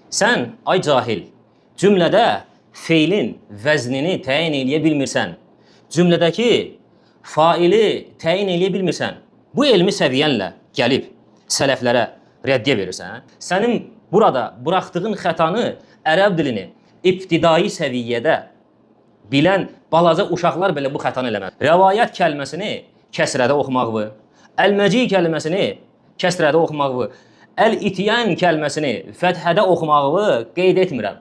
Sən, ay cahil, cümlədə feilin vəznini təyin eləyə bilmirsən. Cümlədəki faili təyin eləyə bilmirsən. Bu elmi səviyyənlə gəlib sələflərə rəddiyə verirsən. Sənin burada buraxdığın xətanı ərəb dilini ibtidai səviyyədə bilən balaca uşaqlar belə bu xətanı eləməz. Rəvayət kəlməsini kəsrədə oxumaqvı, əl-məci kəlməsini kəsrədə oxumaqvı, əl-itiyən kəlməsini fəthədə oxumaqvı qeyd etmirəm.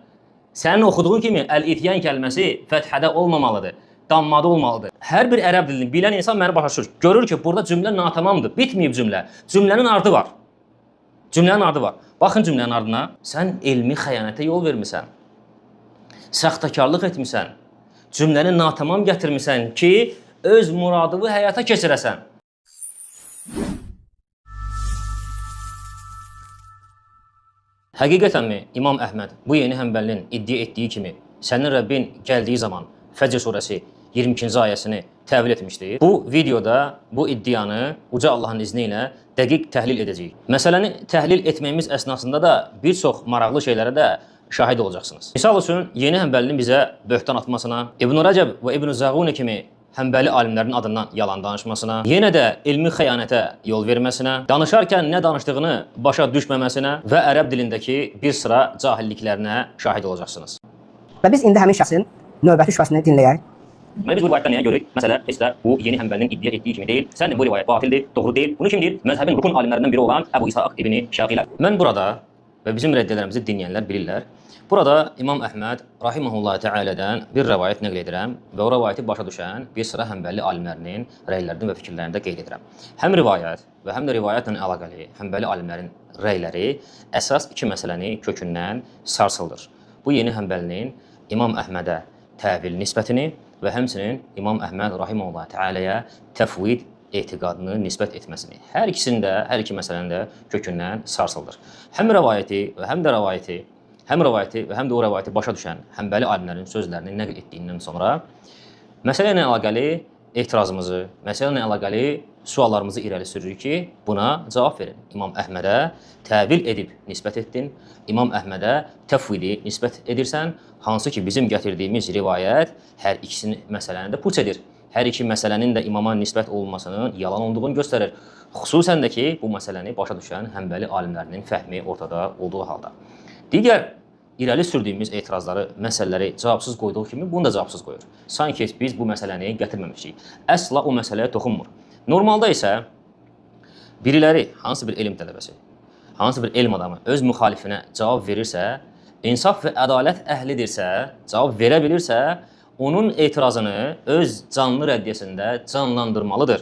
Sənin oxuduğun kimi əl-itiyən kəlməsi fəthədə olmamalıdır, dammada olmalıdır. Hər bir ərəb dilini bilən insan məni başa düşür. Görür ki, burada cümlə natamamdır, bitməyib cümlə. Cümlənin ardı var. Cümlənin ardı var. Baxın cümlənin ardına. Sən elmi xəyanətə yol vermirsən. Saxtakarlıq etmirsən. Cümləni natamam gətirmirsən ki, öz muradını həyata keçirəsən. Həqiqətənmi İmam Əhməd bu yeni həmbəlinin iddia etdiyi kimi sənin Rəbbin gəldiyi zaman Fəcr surəsi 22-ci ayəsini təvil etmişdir. Bu videoda bu iddianı Uca Allahın izni ilə dəqiq təhlil edəcəyik. Məsələni təhlil etməyimiz əsnasında da bir çox maraqlı şeylərə də şahid olacaqsınız. Misal üçün, yeni həmbəlinin bizə böhtan atmasına, İbn Rəcəb və İbn Zəğuni kimi həmbəli alimlərin adından yalan danışmasına, yenə də elmi xəyanətə yol verməsinə, danışarkən nə danışdığını başa düşməməsinə və ərəb dilindəki bir sıra cahilliklərinə şahid olacaqsınız. Və biz indi həmin şəxsin növbəti şübhəsini dinləyək. Biz bu rivayətdən nəyə görürük? Məsələ heç də bu yeni həmbəlinin iddia etdiyi kimi deyil. Sən bu rivayət batildir, doğru deyil. Bunu kim deyir? Məzhəbin rukun alimlərindən biri olan Əbu İshaq ibn Şaqilər. Mən burada və bizim rəddiyələrimizi dinləyənlər bilirlər. Burada İmam Əhməd rahimehullah təalədən bir rivayət nəql edirəm və o rivayəti başa düşən bir sıra həmbəli alimlərinin rəylərini və fikirlərini də qeyd edirəm. Həm rivayət və həm də rivayətlə əlaqəli həmbəli alimlərin rəyləri əsas iki məsələni kökündən sarsıldır. Bu yeni həmbəlinin İmam Əhmədə təvil nisbətini və həmçinin İmam Əhməd rahimehullah təaləyə təfvid etiqadını nisbət etməsini. Hər ikisində, hər iki məsələnin də kökündən sarsıldır. Həm rivayəti və həm də o rivayəti başa düşən həmbəli alimlərin sözlərini nəql etdiyindən sonra məsələ ilə əlaqəli etirazımızı, məsələ ilə əlaqəli suallarımızı irəli sürürük ki, buna cavab verin. İmam Əhmədə təvil edib nisbət etdin, İmam Əhmədə təfvidi nisbət edirsən, hansı ki bizim gətirdiyimiz rivayət hər ikisini məsələni də puç edir. Hər iki məsələnin də imama nisbət olunmasının yalan olduğunu göstərir. Xüsusən də ki, bu məsələni başa düşən həmbəli alimlərinin fəhmi ortada olduğu halda. Digər irəli sürdüyümüz etirazları, məsələləri cavabsız qoyduğu kimi bunu da cavabsız qoyur. Sanki biz bu məsələni gətirməmişik. Əsla o məsələyə toxunmur. Normalda isə biriləri, hansı bir elm tələbəsi, hansı bir elm adamı öz müxalifinə cavab verirsə, insaf və ədalət əhlidirsə, cavab verə bilirsə, onun etirazını öz canlı rəddiyəsində canlandırmalıdır,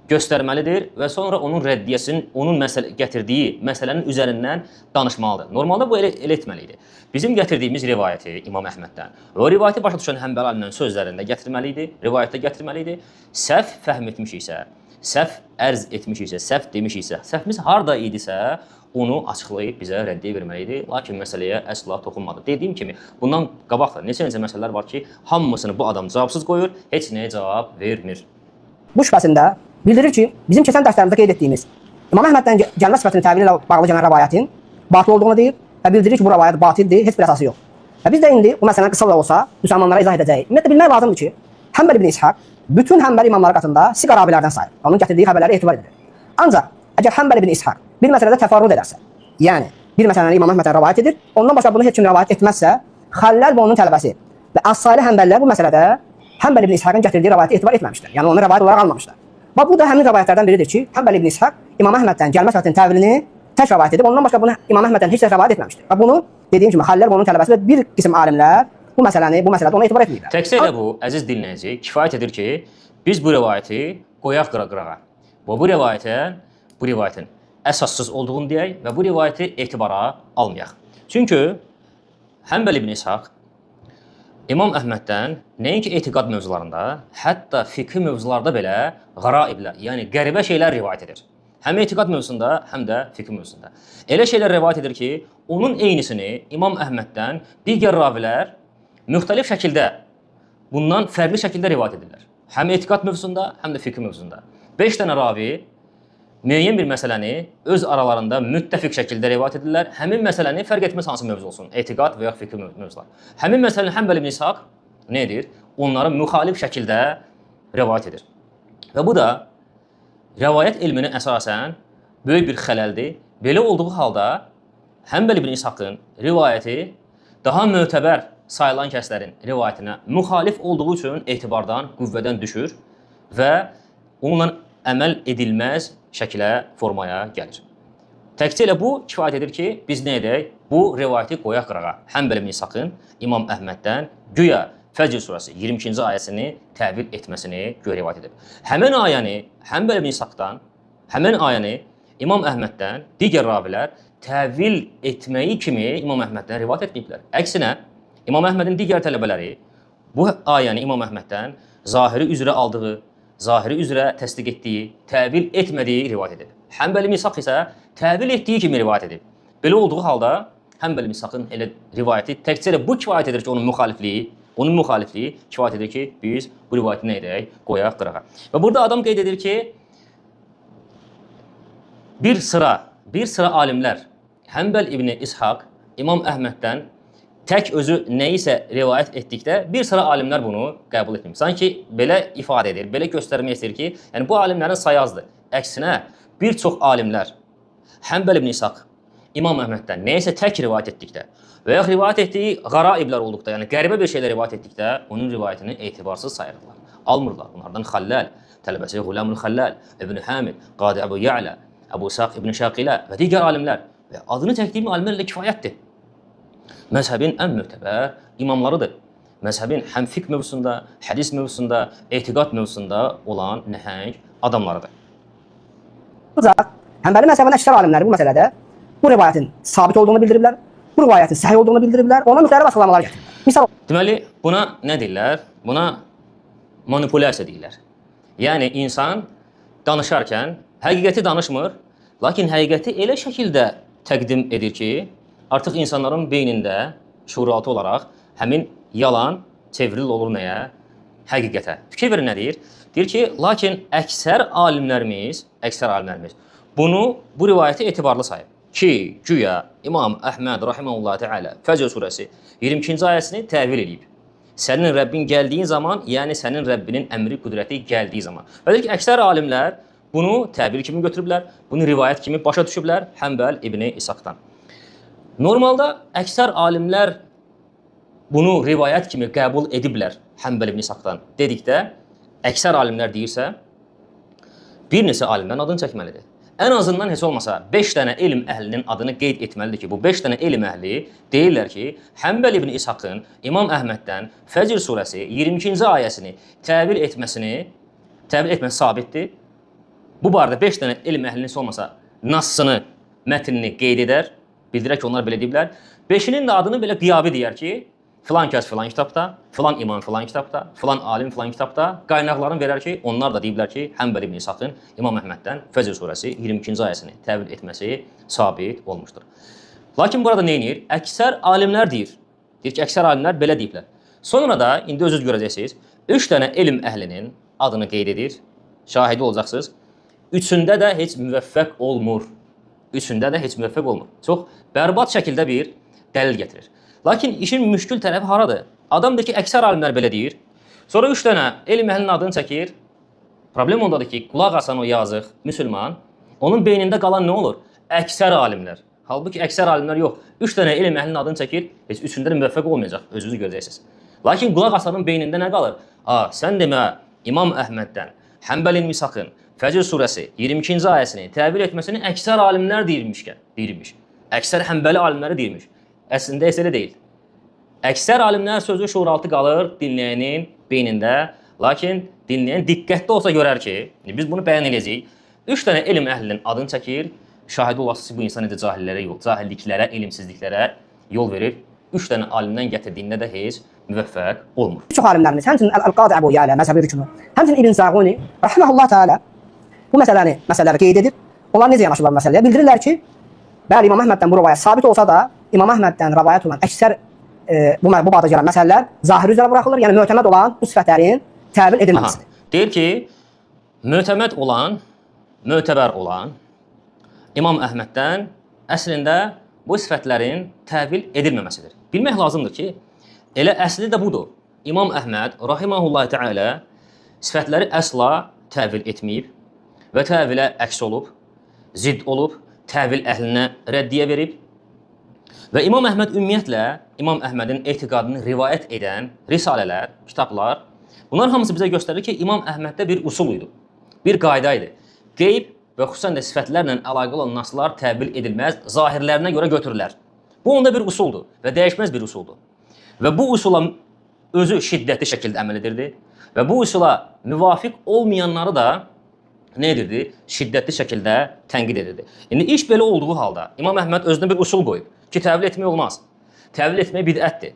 göstərməlidir və sonra onun rəddiyəsinin, onun gətirdiyi məsələnin üzərindən danışmalıdır. Normalda bu elə etməliydi. Bizim gətirdiyimiz rivayəti İmam Əhməddən və o rivayəti başa düşən həmbəli alimlərin sözlərində gətirməliydi, rivayətdə gətirməliydi. Səhv fəhm etmişiksə, səhv ərz etmişiksə, səhv demişiksə, səhvimiz harada idisə, onu açıqlayıb bizə rəddiyə verməliydi. Lakin məsələyə əsla toxunmadı. Dediyim kimi, bundan qabaq da neçə məsələlər var ki, hamısını bu adam cavabsız qoyur, heç nəyə cavab vermir. Bu şübhəsində bildirir ki, bizim keçən dərslərimizdə qeyd etdiyimiz İmam Əhməddən gəlmə sifətinin təvili ilə bağlı gələn rəvayətin batıl olduğunu deyir və bildirir ki, bu rəvayət batildir, heç bir əsası yox. Və biz də indi bu məsələni qısa da olsa müsəlmanlara izah edəcəyik. Ümumiyyətlə bilmək lazımdır ki, Həmbəl ibn İshaq bütün həmbəli imamları qatında siqar abilərdən sayır. Onun gətirdiyi xəbərləri etibar edilir. Ancaq əgər Həmbəl ibn İshaq bir məsələdə təfarrud edərsə, yəni bir məsələni İmam Əhməddən rəvayət edir, ondan başqa bunu heç kim rəvayət etməzsə, Xəlləl və onun tələbəsi və əs-salih həmbəlilər bu məsələdə Həmbəl ibn İshaqın gətirdiyi rəvayəti etibar etməmişlər. Yəni onu rəvayət olaraq almamışlar. Və bu da həmin rəvayətlərdən biridir ki, Həmbəl ibn İshaq İmam Əhməddən gəlmə sifətinin təvilini tək rəvayət edib, ondan başqa bunu İmam Əhməddən heç də rəvayət etməmişdir. Və bunu dediyim kimi Xəlləl və onun tələbəsi və bir qism alimlər bu məsələdə ona etibar etmirlər. Təkcə elə bu, əziz dinləyici, kifayət edir ki, biz bu rivayəti qoyaq qırağa və bu rivayətin əsassız olduğunu deyək və bu rivayəti etibara almayaq. Çünki Həmbəl ibn İshaq İmam Əhməddən nəinki etiqad mövzularında, hətta fiqhi mövzularda belə qaraiblər, yəni qəribə şeylər rivayət edir. Həm etiqad mövzusunda, həm də fiqhi mövzusunda. Elə şeylər rivayət edir ki, onun eynisini İmam Əhməddən digər ravilər müxtəlif şəkildə, bundan fərqli şəkildə rivayət edirlər. Həm etiqad mövzusunda, həm də fiqhi mövzusunda. 5 dənə ravi müəyyən bir məsələni öz aralarında müttəfiq şəkildə rivayet edirlər. Həmin məsələni fərq etməz hansı mövzu olsun, etiqad və ya fiqh mövzular. Həmin məsələni Həmbəl ibn İshaq nə edir? Onları müxalif şəkildə rivayet edir. Və bu da rivayət elminin əsasən böyük bir xələldir. Belə olduğu halda Həmbəl ibn İshaqın rivayəti daha mötəbər sayılan kəslərin rivayətinə müxalif olduğu üçün etibardan, qüvvədən düşür və onunla əməl edilməz şəkilə, formaya gəlir. Təkcə elə bu kifayət edir ki, biz nə edək? Bu rivayəti qoyaq qırağa. Həmbəl ibn İshaqın İmam Əhməddən güya Fəcr surəsi 22-ci ayəsini təvil etməsini güya rivayət edib. Həmin ayəni Həmbəl ibn İshaqdan, həmin ayəni İmam Əhməddən digər ravilər təvil etməyi kimi İmam Əhməddən rivayət etməyiblər. Əksinə, İmam Əhmədin digər tələbələri bu ayəni İmam Əhməddən zahiri üzrə aldığı, zahiri üzrə təsdiq etdiyi, təvil etmədiyi rivayət edib. Həmbəl ibn İshaq isə təvil etdiyi kimi rivayət edib. Belə olduğu halda Həmbəl ibn İshaqın elə rivayəti təkcə bu kifayət edir ki, onun müxalifliyi kifayət edir ki, biz bu rivayəti nə edək? Qoyaq qırağa. Və burada adam qeyd edir ki, bir sıra alimlər Həmbəl ibn İshaq İmam Əhməddən tək özü nəyisə rivayət etdikdə bir sıra alimlər bunu qəbul etmir. Sanki belə ifadə edir, belə göstərmək istəyir ki, yəni bu alimlərin sayı azdır. Əksinə, bir çox alimlər Həmbəl ibn İshaq İmam Əhməddən nəyisə tək rivayət etdikdə və ya rivayət etdiyi qaraiblər olduqda, yəni qəribə bir şeylə rivayət etdikdə onun rivayətini etibarsız sayırlar. Almırlar. Bunlardan Xəlləl, tələbəsi Qulamul Xəlləl, İbn Hamid, Qadi Əbu Ya'la, Əbu Saq ibn Şaqilə və digər alimlər və adını çəkdiyim alimlərlə kifayətdir. Məzhəbin ən mötəbər imamlarıdır. Məzhəbin həm fiqh mövzusunda, hədis mövzusunda, etiqad mövzusunda olan nəhəng adamlarıdır. Ancaq Həmbəli məzhəbinin əksər alimləri bu məsələdə bu rivayətin sabit olduğunu bildiriblər, bu rivayətin səhih olduğunu bildiriblər, ona müxtəlif açıqlamalar gətiriblər. Misal, deməli, buna nə deyirlər? Buna manipulyasiya deyirlər. Yəni, insan danışarkən həqiqəti danışmır, lakin həqiqəti elə şəkildə təqdim edir ki, artıq insanların beynində şuuraltı olaraq həmin yalan çevril olur nəyə? Həqiqətə. Fikir verin nə deyir? Deyir ki, lakin əksər alimlərimiz bunu, bu rivayəti etibarlı sayıb. Ki, güya İmam Əhməd rahimehullah təala Fəcr surəsi 22-ci ayəsini təvil edib. Sənin Rəbbin gəldiyi zaman, yəni sənin Rəbbinin əmri, qüdrəti gəldiyi zaman. Və deyir ki, əksər alimlər bunu təvil kimi götürüblər, bunu rivayət kimi başa düşüblər Həmbəl ibn İshaqdan. Normalda əksər alimlər bunu rivayət kimi qəbul ediblər Həmbəl ibn İshaqdan dedikdə, əksər alimlər deyirsə, bir neçə alimdən adını çəkməlidir. Ən azından heç olmasa 5 dənə elm əhlinin adını qeyd etməlidir ki, bu 5 dənə elm əhli deyirlər ki, Həmbəl ibn İshaqın İmam Əhməddən Fəcr surəsi 22-ci ayəsini təvil etməsi sabitdir. Bu barədə 5 dənə elm əhlinin heç olmasa nassını, mətnini qeyd edər, bildirək ki, onlar belə deyiblər. 5-inin də adını belə qiyabi deyər ki, filan kəs filan kitabda, filan imam filan kitabda, filan alim filan kitabda qaynaqlarını verər ki, onlar da deyiblər ki, Həmbəl ibn İshaqın İmam Əhməddən Fəcr surəsi 22-ci ayəsini təvil etməsi sabit olmuşdur. Lakin burada nə edir? Əksər alimlər deyir ki, əksər alimlər belə deyiblər. Sonra da, indi özünüz görəcəksiniz, 3 dənə elm əhlinin adını qeyd edir, şahidi olacaqsınız. Üçündə də heç müvəffəq olmur. Çox bərbad şəkildə bir dəlil gətirir. Lakin işin müşkül tərəfi haradır? Adam deyir ki, əksər alimlər belə deyir. Sonra 3 dənə elm əhlinin adını çəkir. Problem ondadır ki, qulaq asan o yazıq müsəlman, onun beynində qalan nə olur? Əksər alimlər. Halbuki əksər alimlər yox. 3 dənə elm əhlinin adını çəkir, heç üçündə də müvəffəq olmayacaq, özünüz görəcəksiniz. Lakin qulaq asanın beynində nə qalır? Sən demə İmam Əhməddən Həmbəl ibn İshaqın Fəcr surəsi 22-ci ayəsini təvil etməsini əksər alimlər deyirmiş. Əksər Həmbəli alimləri deyirmiş. Əslində isə elə deyil. Əksər alimlər sözü şuuraltı qalır dinləyənin beynində, lakin dinləyən diqqətli olsa görər ki, biz bunu bəyan edəcəyik. 3 dənə elm əhlinin adını çəkir, şahidi olasınız bu insan necə cahilliklərə, elmsizliklərə yol verir. 3 dənə alimdən gətirdiyində də heç müvəffəq olmur. Çox alimlərimiz, həmçinin Qadi Əbu Ya'la məzhəbi rükünü, həmçinin İbn Zağuni rahimehullah təala bu məsələləri qeyd edib, onlar necə yanaşırlar bu məsələyə? Bildirirlər ki, bəli İmam Əhməddən bu rivayət sabit olsa da, İmam Əhməddən rivayət olan əksər bu babda gələn məsələlər zahiri üzrə buraxılır, yəni mötəməd olan bu sifətlərin təvil edilməməsidir. Deyir ki, mötəməd olan mötəbər olan İmam Əhməddən əslində bu sifətlərin təvil edilməməsidir. Bilmək lazımdır ki, elə əsli də budur. İmam Əhməd rahimehullahi teala sifətləri əsla təvil etməyib və təvilə əks olub, zidd olub, təvil əhlinə rəddiyə verib. Və İmam Əhməd ümumiyyətlə, İmam Əhmədin etiqadını rivayət edən risalələr, kitablar, bunlar hamısı bizə göstərir ki, İmam Əhməddə bir usul idi, bir qayda idi. Qeyb və xüsusən də sifətlərlə əlaqəli olan naslar təbil edilməz, zahirlərinə görə götürürlər. Bu onda bir usuldur və dəyişməz bir usuldur. Və bu usula özü şiddətli şəkildə əməl edirdi və bu usula müvafiq olmayanları da nə edirdi? Şiddətli şəkildə tənqid edirdi. İndi iş belə olduğu halda İmam Əhməd özünə bir usul qoyub ki, təvil etmək olmaz. Təvil etmək bidətdir.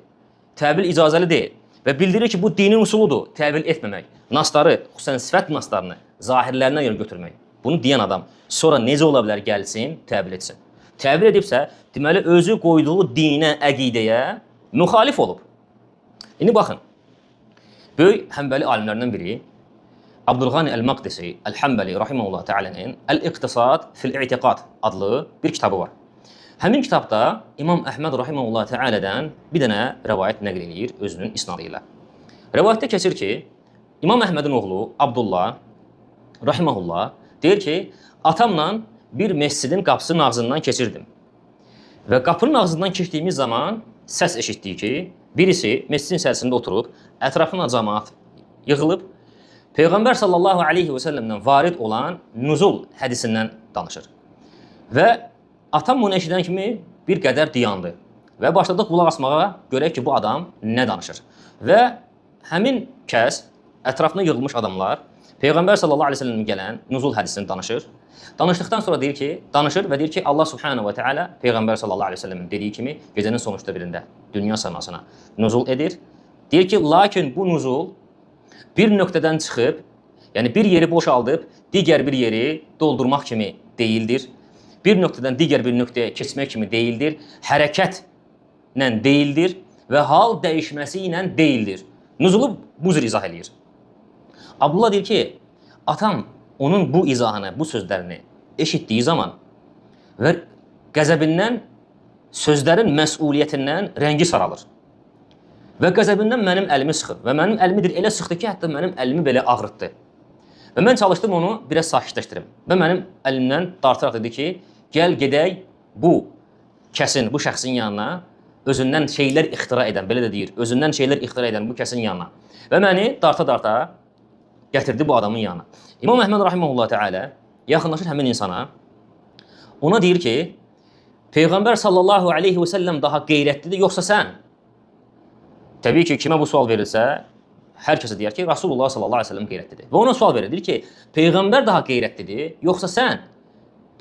Təvil icazəli deyil. Və bildirir ki, bu dinin usuludur, təvil etməmək. Nasları, xüsusən sifət naslarını zahirlərinə görə götürmək. Bunu deyən adam sonra necə ola bilər gəlsin, təvil etsin. Təvil edibsə, deməli özü qoyduğu dinə, əqidəyə müxalif olub. İndi baxın, böyük Həmbəli alimlərdən biri Abdülğani Əl-Maqdisi Əl-Həmbəli rahimehullah təalənin Əl-İqtisad fil-İ'tiqad adlı bir kitabı var. Həmin kitabda İmam Əhməd rahimehullah təalədən bir dənə rəvayət nəql edir özünün isnadı ilə. Rəvayətdə keçir ki, İmam Əhmədin oğlu Abdullah rahimehullah deyir ki, atamla bir məscidin qapısının ağzından keçirdim. Və qapının ağzından keçdiyimiz zaman səs eşitdik ki, birisi məscidin içərisində oturub, ətrafına cəmaat yığılıb, Peyğəmbər sallallahu aleyhi və səlləmdən varid olan nuzul hədisindən danışır. Və atam bunu eşidən kimi bir qədər dayandı və başladı qulaq asmağa, görək ki, bu adam nə danışır. Və həmin kəs, ətrafına yığılmış adamlar, Peyğəmbər sallallahu aleyhi və səlləmdən gələn nuzul hədisini danışır. Danışdıqdan sonra deyir ki, danışır və deyir ki, Allah subhanahu və teala Peyğəmbər sallallahu aleyhi və səlləmin dediyi kimi gecənin sonuçta birində dünya səmasına nuzul edir. Deyir ki, lakin bu nuzul bir nöqtədən çıxıb, yəni bir yeri boşaldıb, digər bir yeri doldurmaq kimi deyildir. Bir nöqtədən digər bir nöqtəyə keçmək kimi deyildir. Hərəkətlə deyildir və hal dəyişməsi ilə deyildir. Nuzulu bu cür izah edir. Abdullah deyir ki, atam onun bu izahını, bu sözlərini eşitdiyi zaman və qəzəbindən, sözlərin məsuliyyətindən rəngi saralır. Və qəzəbindən mənim əlimi sıxır və mənim əlimi elə sıxdı ki, hətta mənim əlimi belə ağrıtdı. Və mən çalışdım onu biraz sakitləşdirim və mənim əlimdən dartaraq dedi ki, gəl gedək bu kəsin, bu şəxsin yanına, özündən şeylər ixtira edən, belə də deyir, özündən şeylər ixtira edən bu kəsin yanına. Və məni darta-darta gətirdi bu adamın yanına. İmam Əhməd rahimehullah təala yaxınlaşır həmin insana, ona deyir ki, Peyğəmbər sallallahu aleyhi və səlləm daha qeyrətlidir, yoxsa sən? Təbii ki, kimə bu sual verilsə, hər kəsə deyər ki, Rasulullah sallallahu aleyhi ve sellem qeyrətlidir. Və ona sual verir, deyir ki, Peyğəmbər daha qeyrətlidir, yoxsa sən?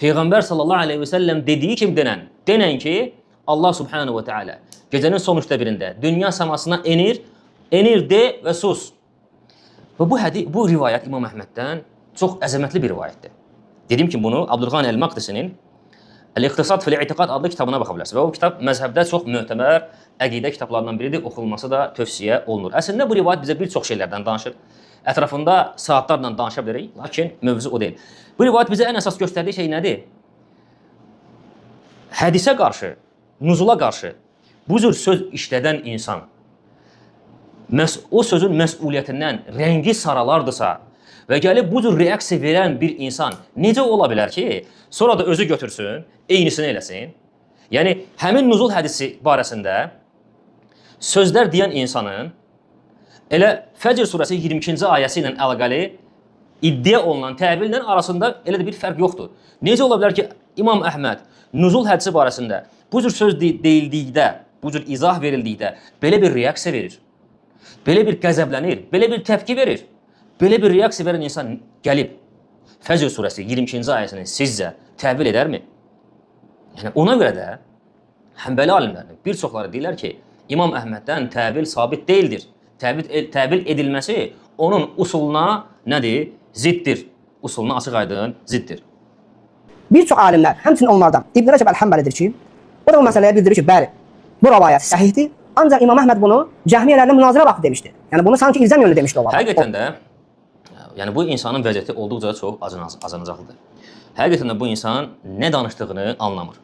Peyğəmbər sallallahu aleyhi ve sellem dediyi kimi denən ki, Allah subhanahu ve teala gecənin sonuçta birində dünya səmasına enir de və sus. Və bu rivayət İmam Əhməddən çox əzəmətli bir rivayətdir. Dedim ki, bunu Abdülğani Əl-Maqdisinin Əl-İqtisad fil-İ'tiqad adlı kitabına baxa bilərsiniz. Və o kitab məzhəbdə çox mötəbər əqidə kitablarından biridir, oxunması da tövsiyə olunur. Əslində bu rivayət bizə bir çox şeylərdən danışır. Ətrafında saatlarla danışa bilərik, lakin mövzu o deyil. Bu rivayət bizə ən əsas göstərdiyi şey nədir? Hədisə qarşı, nuzula qarşı bu cür söz işlədən insan o sözün məsuliyyətindən rəngi saralardısa və gəlib bu cür reaksiya verən bir insan necə ola bilər ki, sonra da özü götürsün, eynisini eləsin? Yəni, həmin nuzul hədisi barəsində sözlər deyən insanın elə Fəcr surəsi 22-ci ayəsi ilə əlaqəli iddia olunan təvillə arasında elə də bir fərq yoxdur. Necə ola bilər ki, İmam Əhməd nuzul hədisi barəsində bu cür söz deyildikdə, bu cür izah verildikdə belə bir reaksiya verir, belə bir qəzəblənir, belə bir təpki verir, belə bir reaksiya verən insan gəlib Fəcr surəsi 22-ci ayəsini sizcə təvil edərmi? Yəni, ona görə də Həmbəli alimlərinin bir çoxları deyirlər ki, İmam Əhməddən təvil sabit deyildir. Təvil edilməsi onun usuluna nədir? Ziddir. Usuluna açıq aydın ziddir. Bir çox alimlər, həmçinin onlardan İbn Rəcəb Əl-Həmbəlidir ki, o da bu məsələyə bildirir ki, bəli, bu rivayət səhihdir, ancaq İmam Əhməd bunu cəhmiyyələrlə münazirə vaxtı demişdi. Yəni bunu sanki ilzam yönlü demişdi olar. Həqiqətən də, yəni bu insanın vəziyyəti olduqca çox acınacaqlıdır. Həqiqətən də bu insan nə danışdığını anlamır.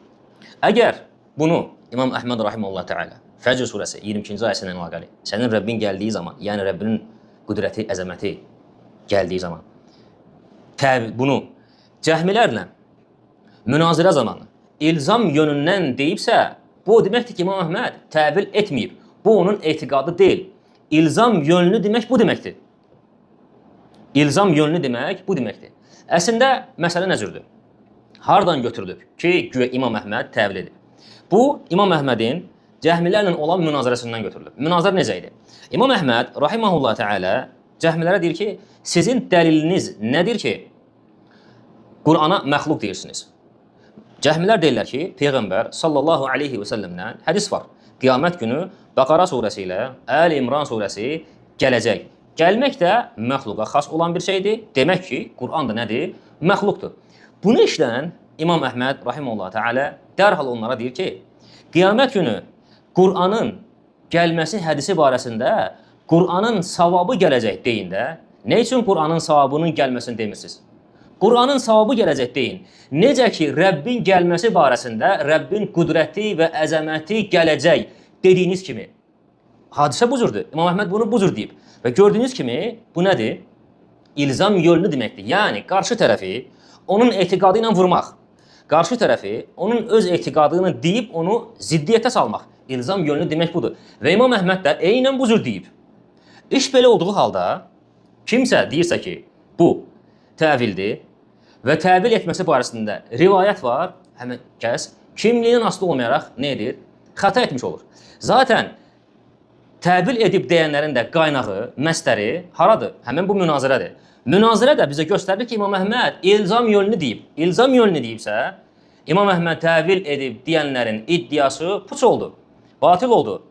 Əgər bunu İmam Əhməd rahimehullah təala Fəcr surəsi 22-ci ayəsindən əlaqəli sənin Rəbbin gəldiyi zaman, yəni Rəbbinin qüdrəti, əzəməti gəldiyi zaman bunu cəhmilərlə münazirə zamanı ilzam yönündən deyibsə, bu o deməkdir ki, İmam Əhməd təvil etməyib. Bu onun etiqadı deyil. İlzam yönlü demək bu deməkdir. İlzam yönlü demək bu deməkdir. Əslində məsələ nə cürdür? Hardan götürülüb ki, güya İmam Əhməd təvil edib? Bu, İmam Əhmədin cəhmilərlə olan münazirəsindən götürülüb. Münazirə necə idi? İmam Əhməd rahimehullah təala cəhmilərə deyir ki, sizin dəliliniz nədir ki, Qur'ana məxluq deyirsiniz? Cəhmilər deyirlər ki, Peyğəmbər sallallahu aleyhi və səlləmdən hədis var. Qiyamət günü Bəqara surəsi ilə Əl İmran surəsi gələcək. Gəlmək də məxluqa xas olan bir şeydir. Demək ki, Qur'an da nədir? Məxluqdur. Bunu işlən İmam Əhməd rahimehullah təala dərhal onlara deyir ki, qiyamət günü Qur'anın gəlməsi hədisi barəsində Qur'anın savabı gələcək deyin də. Nə üçün Qur'anın savabının gəlməsini demirsiniz? Qur'anın savabı gələcək deyin. Necə ki, Rəbbin gəlməsi barəsində Rəbbin qüdrəti və əzəməti gələcək dediyiniz kimi. Hadisə bu cürdür. İmam Əhməd bunu bu cür deyib. Və gördüyünüz kimi bu nədir? İlzam yönlü deməkdir. Yəni, qarşı tərəfi onun etiqadı ilə vurmaq. Qarşı tərəfi onun öz etiqadını deyib onu ziddiyyətə salmaq. İlzam yönlü demək budur. Və İmam Əhməd də eynən bu cür deyib. İş belə olduğu halda kimsə deyirsə ki, bu təvildir və təvil etməsi barəsində rivayət var, həmin kəs kimliyindən asılı olmayaraq nə edir? Xəta etmiş olur. Zaten təvil edib deyənlərin də qaynağı, məstəri haradır? Həmin bu münazirədir. Münazirə də bizə göstərir ki, İmam Əhməd ilzam yönlü deyib. İlzam yönlü deyibsə, İmam Əhməd təvil edib deyənlərin iddiası puç oldu, batil oldu,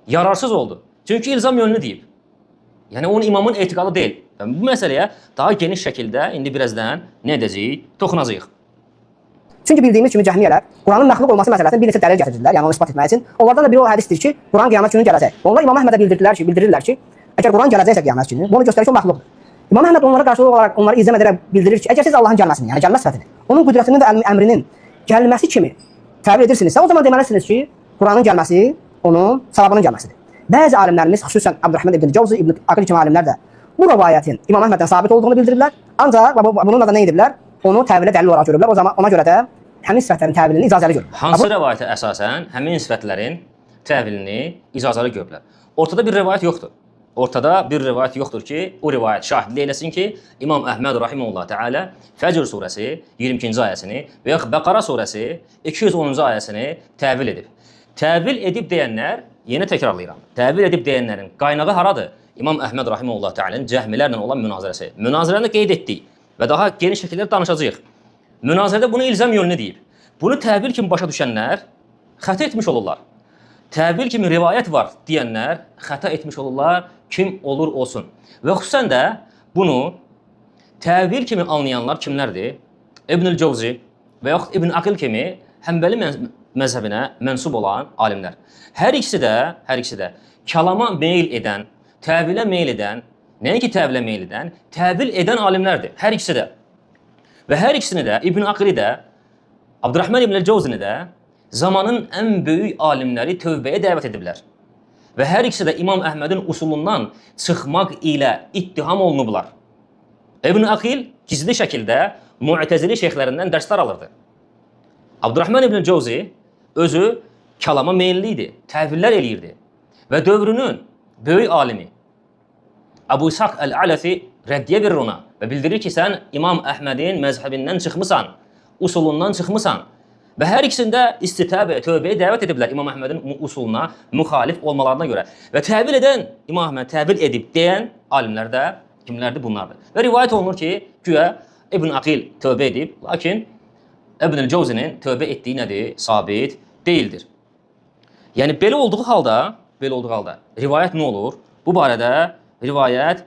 yararsız oldu. Çünki ilzam yönlü deyib. Yəni, onun imamın etiqadı deyil. Bu məsələyə daha geniş şəkildə indi birazdan nə edəcəyik? Toxunacağıq. Çünki bildiyimiz kimi cəhmiyyələr Quranın məxluq olması məsələsində bir neçə dəlil gətirdilər, yəni onu isbat etmək üçün. Onlardan da biri o hədisdir ki, Quran qiyamət günü gələcək. Onlar İmam Əhmədə bildirirlər ki, əgər Quran gələcəksə qiyamət günü, bu onu göstərir ki, o məxluqdur. İmam Əhməd onlara qarşı olaraq onları izah edərək bildirir ki, əgər siz Allahın gəlməsini, yəni gəlmə sifətini, onun qüdrətinin və əmrinin gəlməsi kimi təvil edirsinizsə, o zaman deməlisiniz ki, Quranın gəlməsi onun savabının gəlməsidir. Bəzi alimlərimiz, xüsusən Abdurrahman ibn Cavzi, İbn Aqil kimi alimlər də bu rivayətin İmam Əhməddən sabit olduğunu bildirirlər. Ancaq bununla da nə ediblər? Onu təvilə dəlil olaraq görüblər. O zaman ona görə də həmin sifətlərin təvilini icazəli görüblər. Hansı rivayətə əsasən həmin sifətlərin təvilini icazəli görüblər? Ortada bir rivayət yoxdur. Ortada bir rivayət yoxdur ki, o rivayət şahidlik eləsin ki, İmam Əhməd rahimehullah təala Fəcr surəsi 22-ci ayəsini və yaxud Bəqara surəsi 210-cu ayəsini təvil edib. Təvil edib deyənlər, yenə təkrarlayıram, təvil edib deyənlərin qaynağı haradır? İmam Əhməd rahimehullah təala'nın cəhmilərlə olan münazirəsi. Münazirəni qeyd etdik və daha geniş şəkildə danışacağıq. Münazirədə bunu ilzam yönlü deyib. Bunu təvil kimi başa düşənlər xəta etmiş olurlar. Təvil kimi rivayət var deyənlər xəta etmiş olurlar, kim olur olsun. Və xüsusən də bunu təvil kimi anlayanlar kimlərdir? İbn-i Cavzi və yaxud İbn Aqil kimi Həmbəli məzhəbinə mənsub olan alimlər. Hər ikisi də kəlama meyl edən, təvilə meyl edən, nəinki təvilə meyl edən, təvil edən alimlərdir. Hər ikisi də. Və hər ikisini də İbn Aqili də, Abdurrahman ibn Cavzini də zamanın ən böyük alimləri tövbəyə dəvət ediblər. Və hər ikisi də İmam Əhmədin usulundan çıxmaq ilə ittiham olunublar. İbn Aqil gizli şəkildə Mu'təzili şeyxlərindən dərslər alırdı. Abdurrahman ibn Cavzi özü kəlama meyilli idi, təvillər eləyirdi. Və dövrünün böyük alimi Əbu İshaq Əl-Ələfi rəddiyə verir ona və bildirir ki, sən İmam Əhmədin məzhəbindən çıxmısan, usulundan çıxmısan. Və hər ikisində istitəbə, tövbəyə dəvət ediblər İmam Əhmədin usuluna müxalif olmalarına görə. Və təvil edən, İmam Əhməd təvil edib deyən alimlər də kimlərdir? Bunlardır. Və rivayət olunur ki, güya İbn Aqil tövbə edib, lakin İbn Cavzinin tövbə etdiyi nədir? Sabit deyildir. Yəni belə olduğu halda rivayət nə olur? Bu barədə rivayət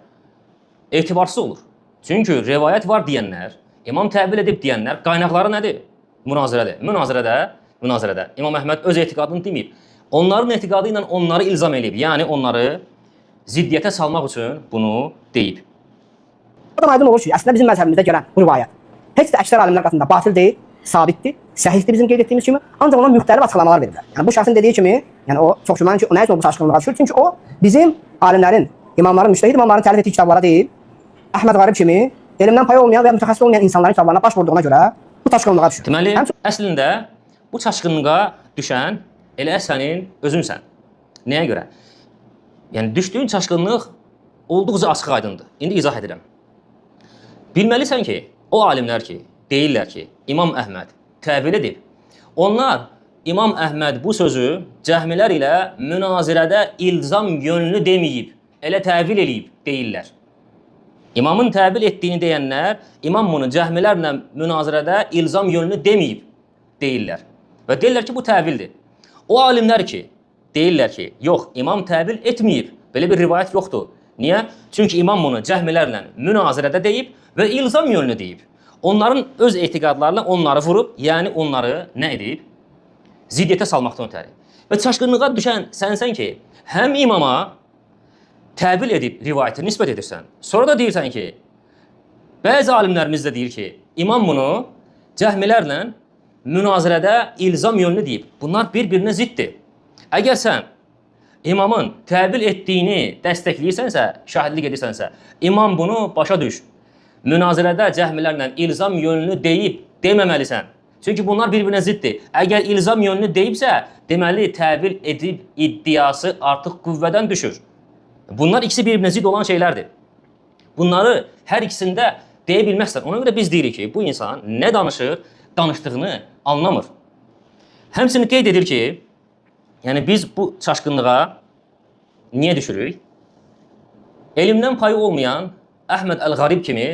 etibarsız olur. Çünki rivayət var deyənlər, İmam təvil edib deyənlər qaynaqları nədir? Münazirədir. Münazirədə İmam Əhməd öz etiqadını deməyib. Onların etiqadı ilə onları ilzam edib. Yəni onları ziddiyyətə salmaq üçün bunu deyib. Oradan aydın olur ki, əslində bizim məzhəbimizdə gələn bu rivayət heç də əksər alimlər qatında batil deyil, sabitdir, səhihdir bizim qeyd etdiyimiz kimi. Ancaq ona müxtəlif açıqlamalar verirlər. Yəni bu şəxsin dediyi kimi, yəni o çox güman ki, o nə üçün bu çaşqınlığa düşür? Çünki o bizim alimlərin, imamların, müştəhid imamların təlif etdiyi kitablara deyil, Əhməd Qarib kimi elmdən payı olmayan və ya mütəxəssis olmayan insanların kitablarına baş vurduğuna görə bu çaşqınlığa düşür. Deməli, əslində bu çaşqınlığa düşən elə sənin özünsən. Nəyə görə? Yəni düşdüyün çaşqınlıq olduqca açıq-aydındır. İndi izah edirəm. Bilməlisən ki, o alimlər ki, deyirlər ki, İmam Əhməd təvil edib. Onlar İmam Əhməd bu sözü cəhmilər ilə münazirədə ilzam yönlü deməyib, elə təvil eləyib deyirlər. İmamın təvil etdiyini deyənlər, imam bunu cəhmilərlə münazirədə ilzam yönlü deməyib deyirlər. Və deyirlər ki, bu təvildir. O alimlər ki, deyirlər ki, yox, imam təvil etməyib, belə bir rivayət yoxdur. Niyə? Çünki imam bunu cəhmilərlə münazirədə deyib və ilzam yönlü deyib. Onların öz etiqadlarla onları vurub, yəni onları nə edib? Ziddiyyətə salmaqdan ötəri. Və çaşqınlığa düşən sənsən ki, həm imama təvil edib rivayəti nisbət edirsən. Sonra da deyirsən ki, bəzi alimlərimiz də deyir ki, imam bunu cəhmilərlə münazirədə ilzam yönlü deyib. Bunlar bir-birinə ziddir. Əgər sən imamın təvil etdiyini dəstəkləyirsənsə, şahidlik edirsənsə, imam bunu başa düş. Münazirədə cəhmilərlə ilzam yönlü deyib deməməlisən. Çünki bunlar bir-birinə ziddir. Əgər ilzam yönlü deyibsə, deməli təvil edib iddiası artıq qüvvədən düşür. Bunlar ikisi bir-birinə zid olan şeylərdir. Bunları hər ikisində deyə bilməzsən. Ona görə biz deyirik ki, bu insan nə danışır, danışdığını anlamır. Həmçinin qeyd edir ki, yəni biz bu çaşqınlığa niyə düşürük? Elmdən payı olmayan Əhməd Əl-Qarib kimi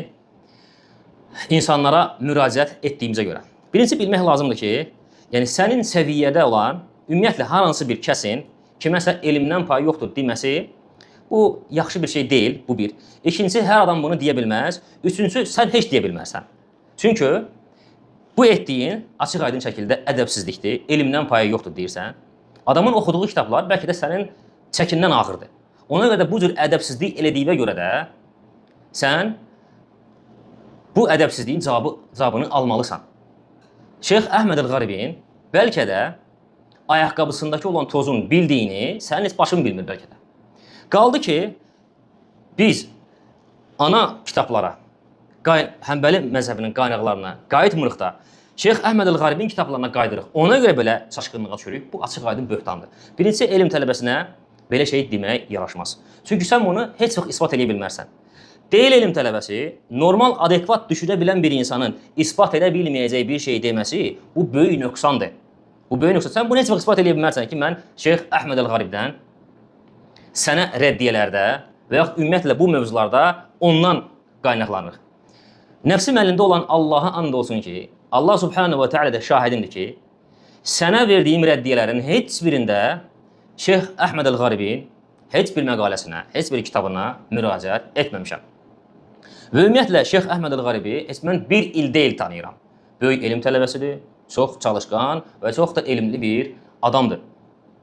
insanlara müraciət etdiyimizə görə. Birinci bilmək lazımdır ki, yəni sənin səviyyədə olan, ümumiyyətlə hər hansı bir kəsin kiməsə elmdən payı yoxdur deməsi, bu yaxşı bir şey deyil, bu bir. İkincisi, hər adam bunu deyə bilməz. Üçüncüsü, sən heç deyə bilməzsən. Çünki bu etdiyin açıq-aydın şəkildə ədəbsizlikdir, elmdən payı yoxdur deyirsən. Adamın oxuduğu kitablar bəlkə də sənin çəkindən ağırdır. Ona görə də bu cür ədəbsizlik elədiyinə görə də sən bu ədəbsizliyin cavabını almalısan. Şeyx Əhməd Əl-Qaribin bəlkə də ayaqqabısındakı olan tozun bildiyini sənin heç başın bilmir bəlkə də. Qaldı ki, biz ana kitablara, Həmbəli məzhəbinin qaynaqlarına qayıtmırıq da, Şeyx Əhməd Əl-Qaribin kitablarına qayıdırıq. Ona görə belə çaşqınlığa düşürük. Bu açıq-aydın böhtandır. Birincisi, elm tələbəsinə belə şey demək yaraşmaz. Çünki sən bunu heç vaxt isbat edə bilmərsən. Deyil elm tələbəsi, normal, adekvat düşünə bilən bir insanın isbat edə bilməyəcəyi bir şey deməsi, bu böyük nöqsandır. Bu böyük nöqsan. Sən bunu heç vaxt isbat edə bilmərsən ki, mən Şeyx Əhməd Əl-Qaribdən sənə rəddiyələrdə və yaxud ümumiyyətlə bu mövzularda ondan qaynaqlanır. Nəfsim əlində olan Allaha and olsun ki, Allah Subhanahu və Teala də şahidindir ki, sənə verdiyim rəddiyələrin heç birində Şeyx Əhməd Əl-Qaribin heç bir məqaləsinə, heç bir kitabına müraciət etməmişəm. Və ümumiyyətlə Şeyx Əhməd Əl-Qaribi heç mən bir il deyil tanıyıram. Böyük elm tələbəsidir, çox çalışqan və çox da elmli bir adamdır.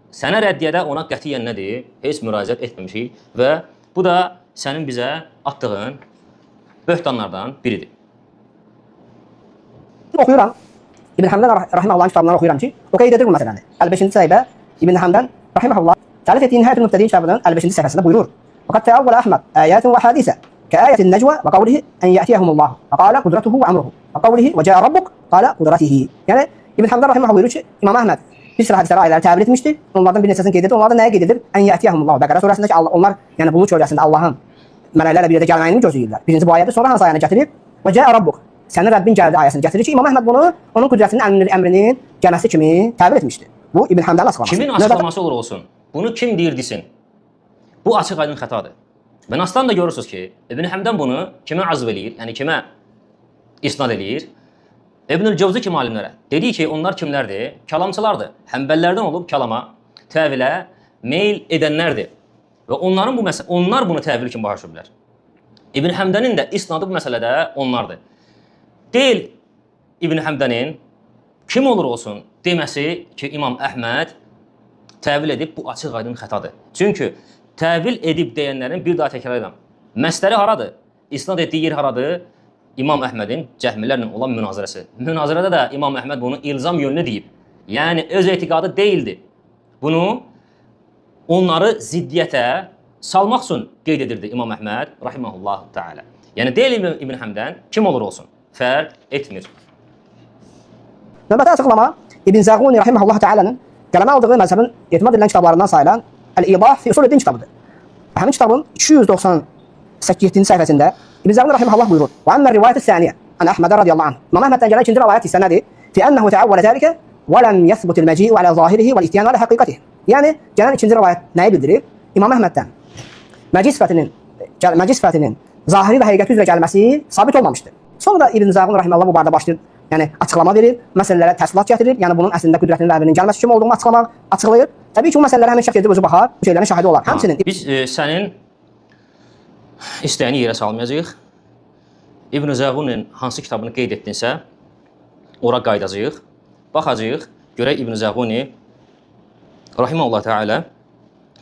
Sənə rəddiyədə ona qətiyyən nədir? Heç müraciət etməmişik və bu da sənin bizə atdığın böhtanlardan biridir. Oxuyuram. İbn Həmdən Rahimahullahın kitablarını oxuyuram ki, o qeyd edir bu məsələni. 55-ci səhifə İbn Həmdən Rahimahullah təlif etdiyi Nihayətül Mübtədin kitabının 55-ci səhifəsində buyurur. Fəqad təəvvələ Əhməd əyətin və hadisə كآية النجوى وقوله أن يأتيهم الله فقال قدرته وأمره وقوله وجاء ربك قال قدرته. Yəni İbn Həmdən Rahimahullah buyurur ki, İmam Əhməd bir sıra hədisləri, ayələri təbir etmişdi. Onlardan bir neçəsini qeyd edir. Onlardan nəyə qeyd edir? Ən yətiyəhumullah. Bəqərə surəsindəki Allah, onlar yəni bulud çöləsində Allahın mələklərlə bir yerdə gəlməyini gözləyirlər. Birincisi bu ayədir. Sonra hansı ayəni gətirib? Və cəə rabbuk. Sənin Rəbbin gəldi ayəsini gətirir ki, İmam Əhməd bunu onun qüdrətinin əmrinin gəlməsi kimi təbir etmişdi. Bu İbn Həmdən açıqlaması. Kimin açıqlaması olur olsun? Bunu kim deyir desin? Bu açıq-aydın xətadır. Və Nasdan da görürsünüz ki, İbn Həmdən bunu kimə azv eləyir, yəni kimə isnad eləyir? İbn-i Cəvzi kimi alimlərə. Dediyi ki, onlar kimlərdir? Kəlamçılardır. Həmbəllərdən olub kəlama, təvilə meyl edənlərdir. Və onlar bunu təvil kimi başa düşüblər. İbn Həmdənin də isnadı bu məsələdə onlardır. Deyil İbn Həmdənin kim olur olsun deməsi ki, İmam Əhməd təvil edib, bu açıq-aydın xətadır. Çünki təvil edib deyənlərin bir daha təkrar edirəm. Məsləri haradır? İsnad etdiyi yer haradır? İmam Əhmədin cəhmilərlə olan münazirəsi. Münazirədə də İmam Əhməd bunu ilzam yönlü deyib. Yəni öz etiqadı deyildi. Bunu onları ziddiyyətə salmaq üçün qeyd edirdi İmam Əhməd rahimehullah təala. Yəni deyil İbn Həmdən kim olur olsun, fərq etmir. Növbəti açıqlama İbn Zəğuni rahimehullah təalanın qələmə aldığı məzhəbin etimad edilən kitablarından sayılan Əl-İbah fi Usul-id-Din kitabıdır. Həmin kitabın 298-ci səhifəsində İbn Zəğuni rahimehullah buyurur: "Və amma rivayət-i saniyə an Əhməd radiyallahu anh." İmam Əhməddən gələn ikinci rivayət isə nədir? Fi ennehu təavvələ zəlikə və ləm yəsbutil məci'u alə zahirihi və l-ityan alə həqiqatihi. Yəni gələn ikinci rivayət nəyi bildirir? İmam Əhməddən məci sifətinin zahiri və həqiqəti üzrə gəlməsi sabit olmamışdır. Sonra İbn Zəğuni rahimehullah bu barədə başlayır, yəni açıqlama verir, məsələlərə təfsilat gətirir, yəni bunun əslində qüdrətinin Rəbbinin gəlməsi kimi olduğunu açıqlayır. Təbii ki, bu məsələlərə həmin şəxs edib özü baxar, bu şeylərin şahidi olar. Həmçinin biz sənin istəyini yerə salmayacağıq. İbn Zəğuninin hansı kitabını qeyd etdinsə, ora qayıdacağıq, baxacağıq, görək İbn Zəğuni rahimehullah təala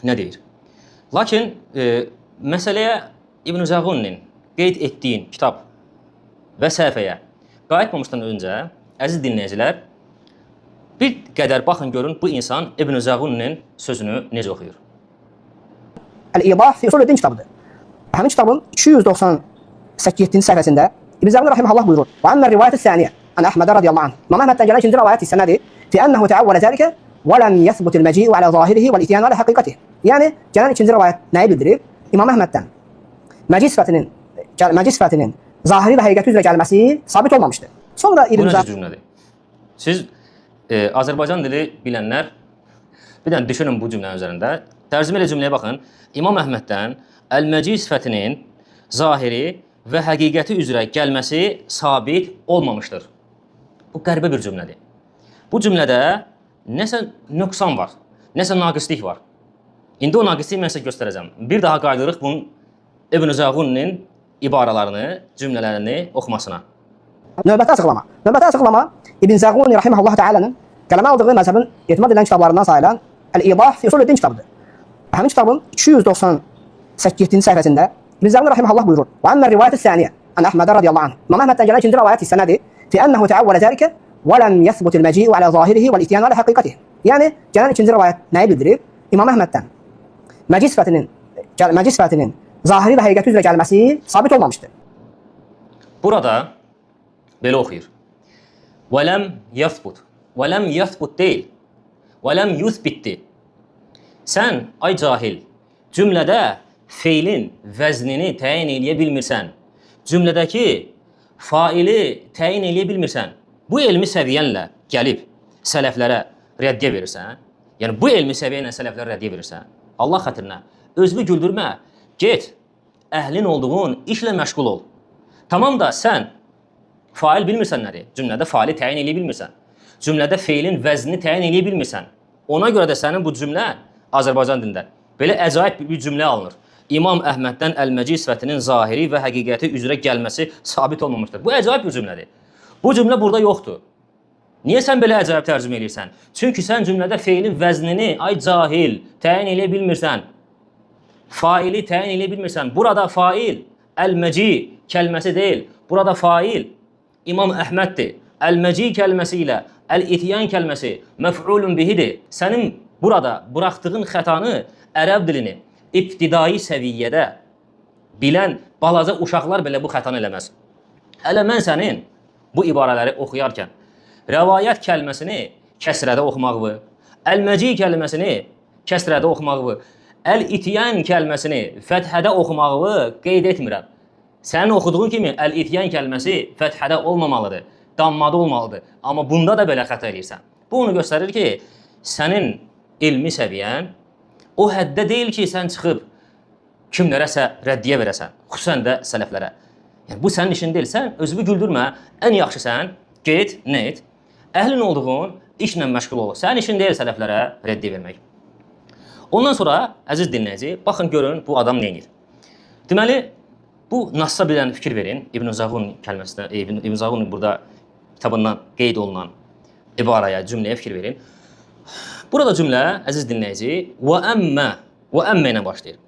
nə deyir. Lakin məsələyə İbn Zəğuninin qeyd etdiyin kitab və səhifəyə qayıtmamışdan öncə, əziz dinləyicilər, bir qədər baxın görün bu insan İbn Zəğuninin sözünü necə oxuyur. Əl-İbah fi Usul-id-Din kitabıdır. Həmin kitabın 298-ci səhifəsində İbn Zəğuni rahimehullah buyurur: "Və amma rivayət-i saniyə an Əhməd radiyallahu anh." İmam Əhməddən gələn ikinci rivayət isə nədir? Fi ennehu təavvələ zəlikə və ləm yəsbutil məci'u alə zahirihi və l-ityan alə həqiqatihi. Yəni gələn ikinci rivayət nəyi bildirir? İmam Əhməddən məci sifətinin zahiri və həqiqəti üzrə gəlməsi sabit olmamışdır. Sonra İbn Zəğuni cümlədir. Siz Azərbaycan dili bilənlər bir dənə düşünün bu cümlənin üzərində. Tərcümə ilə cümləyə baxın. İmam Əhməddən əl-məci sifətinin zahiri və həqiqəti üzrə gəlməsi sabit olmamışdır. Bu qəribə bir cümlədir. Bu cümlədə nəsə nöqsan var, nəsə naqislik var. İndi o naqisliyi mən sizə göstərəcəm. Bir daha qayıdırıq bunun İbn Zəğuninin ibarələrini, cümlələrini oxumasına. Növbəti açıqlama İbn Zəğuni rahimehullah təalanın qələmə aldığı məzhəbin etimad edilən kitablarından sayılan Əl-İbah fi Usul-id-Din kitabıdır. Həmin kitabın 298-ci səhifəsində İbn Zəğuni rahimehullah buyurur: "Və amma rivayət-i saniyə an Əhməd radiyallahu anh." İmam Əhməddən gələn ikinci rivayət isə nədir? Fi ennehu təavvələ zəlikə və ləm yəsbutil məci'u alə zahirihi və l-ityan alə həqiqatihi. Yəni gələn ikinci rivayət nəyi bildirir? İmam Əhməddən məci sifətinin zahiri və həqiqəti üzrə gəlməsi sabit olmamışdır. Burada belə oxuyur. Və ləm yəsbut. Və ləm yəsbut deyil. Və ləm yüsbitdi. Sən, ay cahil, cümlədə feilin vəznini təyin eləyə bilmirsən. Cümlədəki faili təyin eləyə bilmirsən. Bu elmi səviyyənlə gəlib sələflərə rəddiyə verirsən. Yəni bu elmi səviyyə ilə sələflərə rəddiyə verirsən. Allah xatirinə, özünü güldürmə. Get, əhlin olduğun işlə məşğul ol. Tamam da sən fail bilmirsən nədir? Cümlədə faili təyin eləyə bilmirsən. Cümlədə feilin vəznini təyin eləyə bilmirsən. Ona görə də sənin bu cümlə Azərbaycan dilində belə əcaib bir cümlə alınır. İmam Əhməddən əl-məci sifətinin zahiri və həqiqəti üzrə gəlməsi sabit olmamışdır. Bu əcaib bir cümlədir. Bu cümlə burada yoxdur. Niyə sən belə əcaib tərcümə edirsən? Çünki sən cümlədə feilin vəznini, ay cahil, təyin eləyə bilmirsən. Faili təyin eləyə bilmirsən. Burada fail əl-məci kəlməsi deyil. Burada fail İmam Əhməddir. Əl-məci kəlməsi ilə əl-ityan kəlməsi məf'ulun bihidir. Sənin burada buraxdığın xətanı ərəb dilini ibtidai səviyyədə bilən balaca uşaqlar belə bu xətanı eləməz. Hələ mən sənin bu ibarələri oxuyarkən rəvayət kəlməsini kəsrədə oxumağı, əl-məci kəlməsini kəsrədə oxumağı, əl-ityan kəlməsini fəthədə oxumağı qeyd etmirəm. Sənin oxuduğun kimi əl-ityan kəlməsi fəthədə olmamalıdır, dammada olmalıdır. Amma bunda da belə xəta edirsən. Bu onu göstərir ki, sənin elmi səviyyən o həddə deyil ki, sən çıxıb kimlərəsə rəddiyə verəsən, xüsusən də sələflərə. Yəni, bu sənin işin deyil, sən özünü güldürmə, ən yaxşı sən get, nə et, əhlin olduğun işlə məşğul ol. Sənin işin deyil sələflərə rəddiyə vermək. Ondan sonra, əziz dinləyici, baxın görün bu adam nə edir. Deməli, bu Nassa bir dənə fikir verin, İbn Zəğuni kəlməsinə, İbn Zəğuni burada kitabından qeyd olunan ibarəyə, cümləyə fikir verin. Burada cümlə, əziz dinləyici, və əmmə ilə başlayır.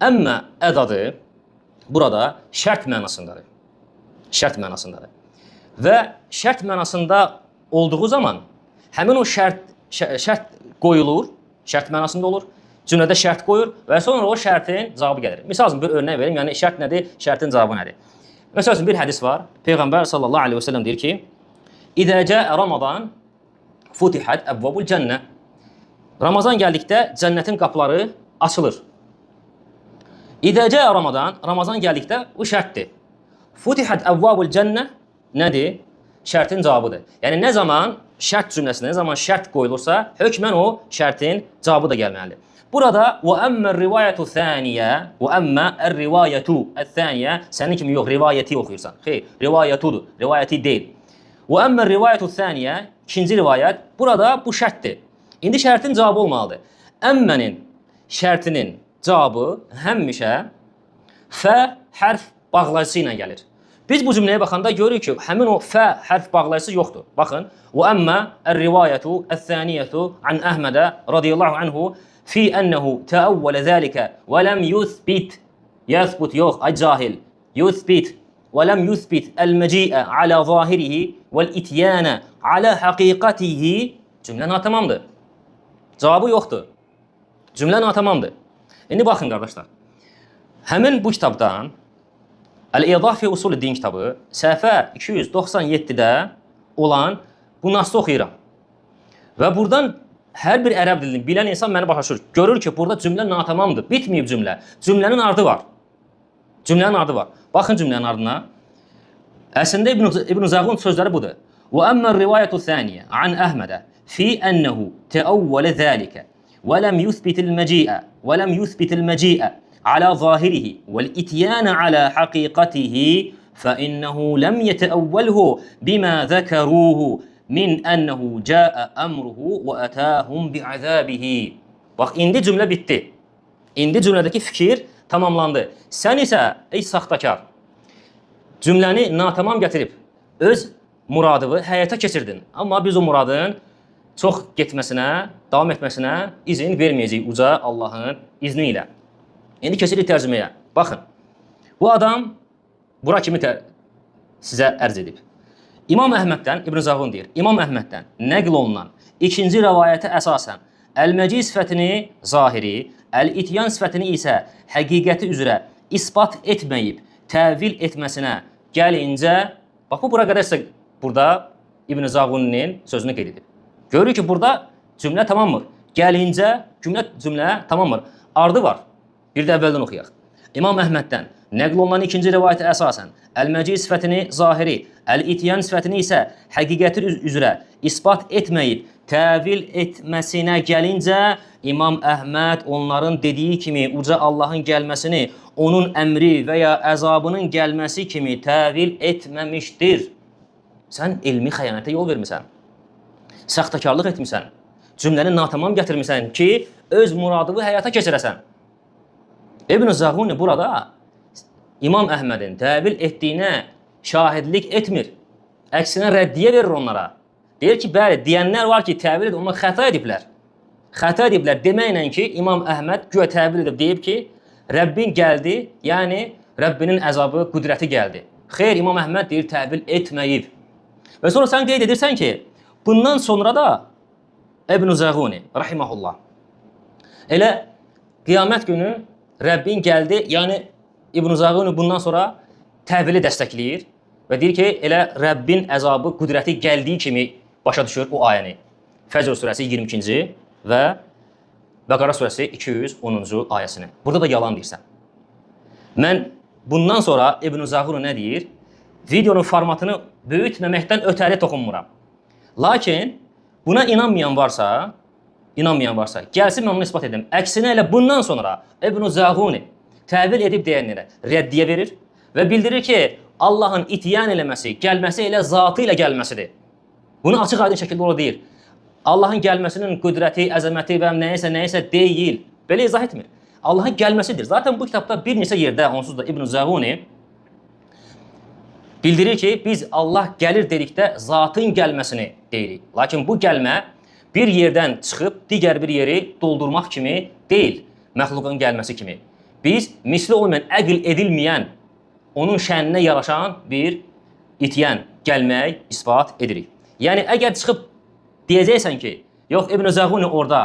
Əmmə ədadı burada şərt mənasındadır. Şərt mənasındadır. Və şərt mənasında olduğu zaman həmin o şərt qoyulur, şərt mənasında olur. Cümlədə şərt qoyur və sonra o şərtin cavabı gəlir. Misal üçün bir örnək verim. Yəni şərt nədir? Şərtin cavabı nədir? Məsəl üçün bir hədis var. Peyğəmbər sallallahu əleyhi və səlləm deyir ki: "İdə cəə Ramazan futihat əbvabul cənnə." Ramazan gəldikdə cənnətin qapıları açılır. İdə cəə Ramazan gəldikdə bu şərtdir. Futihat əbvabul cənnə nədir? Şərtin cavabıdır. Yəni nə zaman şərt cümləsində, nə zaman şərt qoyulursa, hökmən o şərtin cavabı da gəlməlidir. Burada və əmmə rivayətu thaniyə, və əmmə ər-rivayətu əth-thaniyə, sənin kimi yox, rivayəti oxuyursan. Xeyr, rivayətudur, rivayəti deyil. Və əmmə rivayətu thaniyə, ikinci rivayət, burada bu şərtdir. İndi şərtin cavabı olmalıdır. Əmmənin şərtinin cavabı həmişə fə hərf bağlayıcısı ilə gəlir. Biz bu cümləyə baxanda görürük ki, həmin o fə hərf bağlayıcısı yoxdur. Baxın, və əmmə ər-rivayətu əth-thaniyyətu an Əhmədə radiyallahu anhu fi ənəhu təəvvələ zəlikə və ləm yuthbit, yəthbut yox, ay cahil, yuthbit və ləm yuthbit əl-məciə alə zahirihi vəl-ityənə alə həqiqətihi. Cümlə natamamdır. Cavabı yoxdur. Cümlə natamamdır. İndi baxın qardaşlar. Həmin bu kitabdan Əl-İdah fi Usul Din kitabı səhifə 297-də olan bu nasıl oxuyuram. Və buradan hər bir ərəb dilini bilən insan məni başa düşür. Görür ki, burada cümlə natamamdır. Bitməyib cümlə. Cümlənin ardı var. Cümlənin ardı var. Baxın cümlənin ardına. Əslində İbn Zəğun sözləri budur. Və əmmə rivayətu thaniyə an Əhmədə fi ənəhu təəvvələ zəlikə və ləm yuthbitil məciə على ظاهره والإتيان على حقيقته فإنه لم يتأوله بما ذكروه من أنه جاء أمره وأتاهم بعذابه. Bax, indi cümlə bitdi. İndi cümlədəki fikir tamamlandı. Sən isə, ey saxtakar, cümləni natamam gətirib öz muradını həyata keçirdin. Amma biz o muradın çox getməsinə, davam etməsinə izin verməyəcəyik uca Allahın izni ilə. İndi keçirik tərcüməyə. Baxın, bu adam bura kimi sizə ərz edib. İmam Əhməddən, İbn Zəğun deyir, İmam Əhməddən nəql olunan ikinci rəvayətə əsasən əl-məci sifətini zahiri, əl-ityan sifətini isə həqiqəti üzrə isbat etməyib, təvil etməsinə gəlincə, bax, bu bura qədərsə burada İbn Zəğunun sözünü qeyd edib. Görürük ki, burada cümlə tamamdır. Gəlincə cümlə tamamdır. Ardı var. Bir də əvvəldən oxuyaq. İmam Əhməddən nəql olunan ikinci rivayətə əsasən əl-məci sifətini zahiri, əl-ityan sifətini isə həqiqəti üzrə isbat etməyib, təvil etməsinə gəlincə, İmam Əhməd onların dediyi kimi uca Allahın gəlməsini, onun əmri və ya əzabının gəlməsi kimi təvil etməmişdir. Sən elmi xəyanətə yol vermisən, saxtakarlıq etmisən, cümləni natamam gətirmisən ki, öz muradını həyata keçirəsən. İbn Zəğun burada İmam Əhmədin təvil etdiyinə şahidlik etmir. Əksinə rəddiyə verir onlara. Deyir ki, bəli, deyənlər var ki, təvil edib, amma xəta ediblər. Xəta ediblər deməklə ki, İmam Əhməd güya təvil edib, deyib ki, Rəbbin gəldi, yəni Rəbbinin əzabı, qüdrəti gəldi. Xeyr, İmam Əhməd deyir, təvil etməyib. Və sonra sən qeyd edirsən ki, bundan sonra da İbn Zəğun, rahiməhullah, elə qiyamət günü Rəbbin gəldi, yəni İbn Zəğun bundan sonra təvili dəstəkləyir və deyir ki, elə Rəbbin əzabı, qüdrəti gəldiyi kimi başa düşür o ayəni. Fəcr surəsi 22-ci və Bəqara surəsi 210-cu ayəsini. Burada da yalan deyirsən. Mən bundan sonra İbn Zəğun nə deyir? Videonun formatını böyütməməkdən ötəri toxunmuram. Lakin buna inanmayan varsa, gəlsin mən onu ispat edim. Əksinə elə bundan sonra İbn Zəğun təvil edib deyənlərə rəddiyə verir və bildirir ki, Allahın ityan eləməsi, gəlməsi elə zatı ilə gəlməsidir. Bunu açıq aydın şəkildə ola deyir. Allahın gəlməsinin qüdrəti, əzəməti və nəyəsə deyil. Belə izah etmir. Allahın gəlməsidir. Zaten bu kitabda bir neçə yerdə, onsuz da İbn Zəğun bildirir ki, biz Allah gəlir dedikdə zatın gəlməsini deyirik. Lakin bu gəlmə bir yerdən çıxıb digər bir yeri doldurmaq kimi deyil, məxluqun gəlməsi kimi. Biz misli olmayan, əql edilməyən, onun şəninə yaraşan bir itiyən gəlmək isbat edirik. Yəni əgər çıxıb deyəcəksən ki, yox İbn Zəğuni orada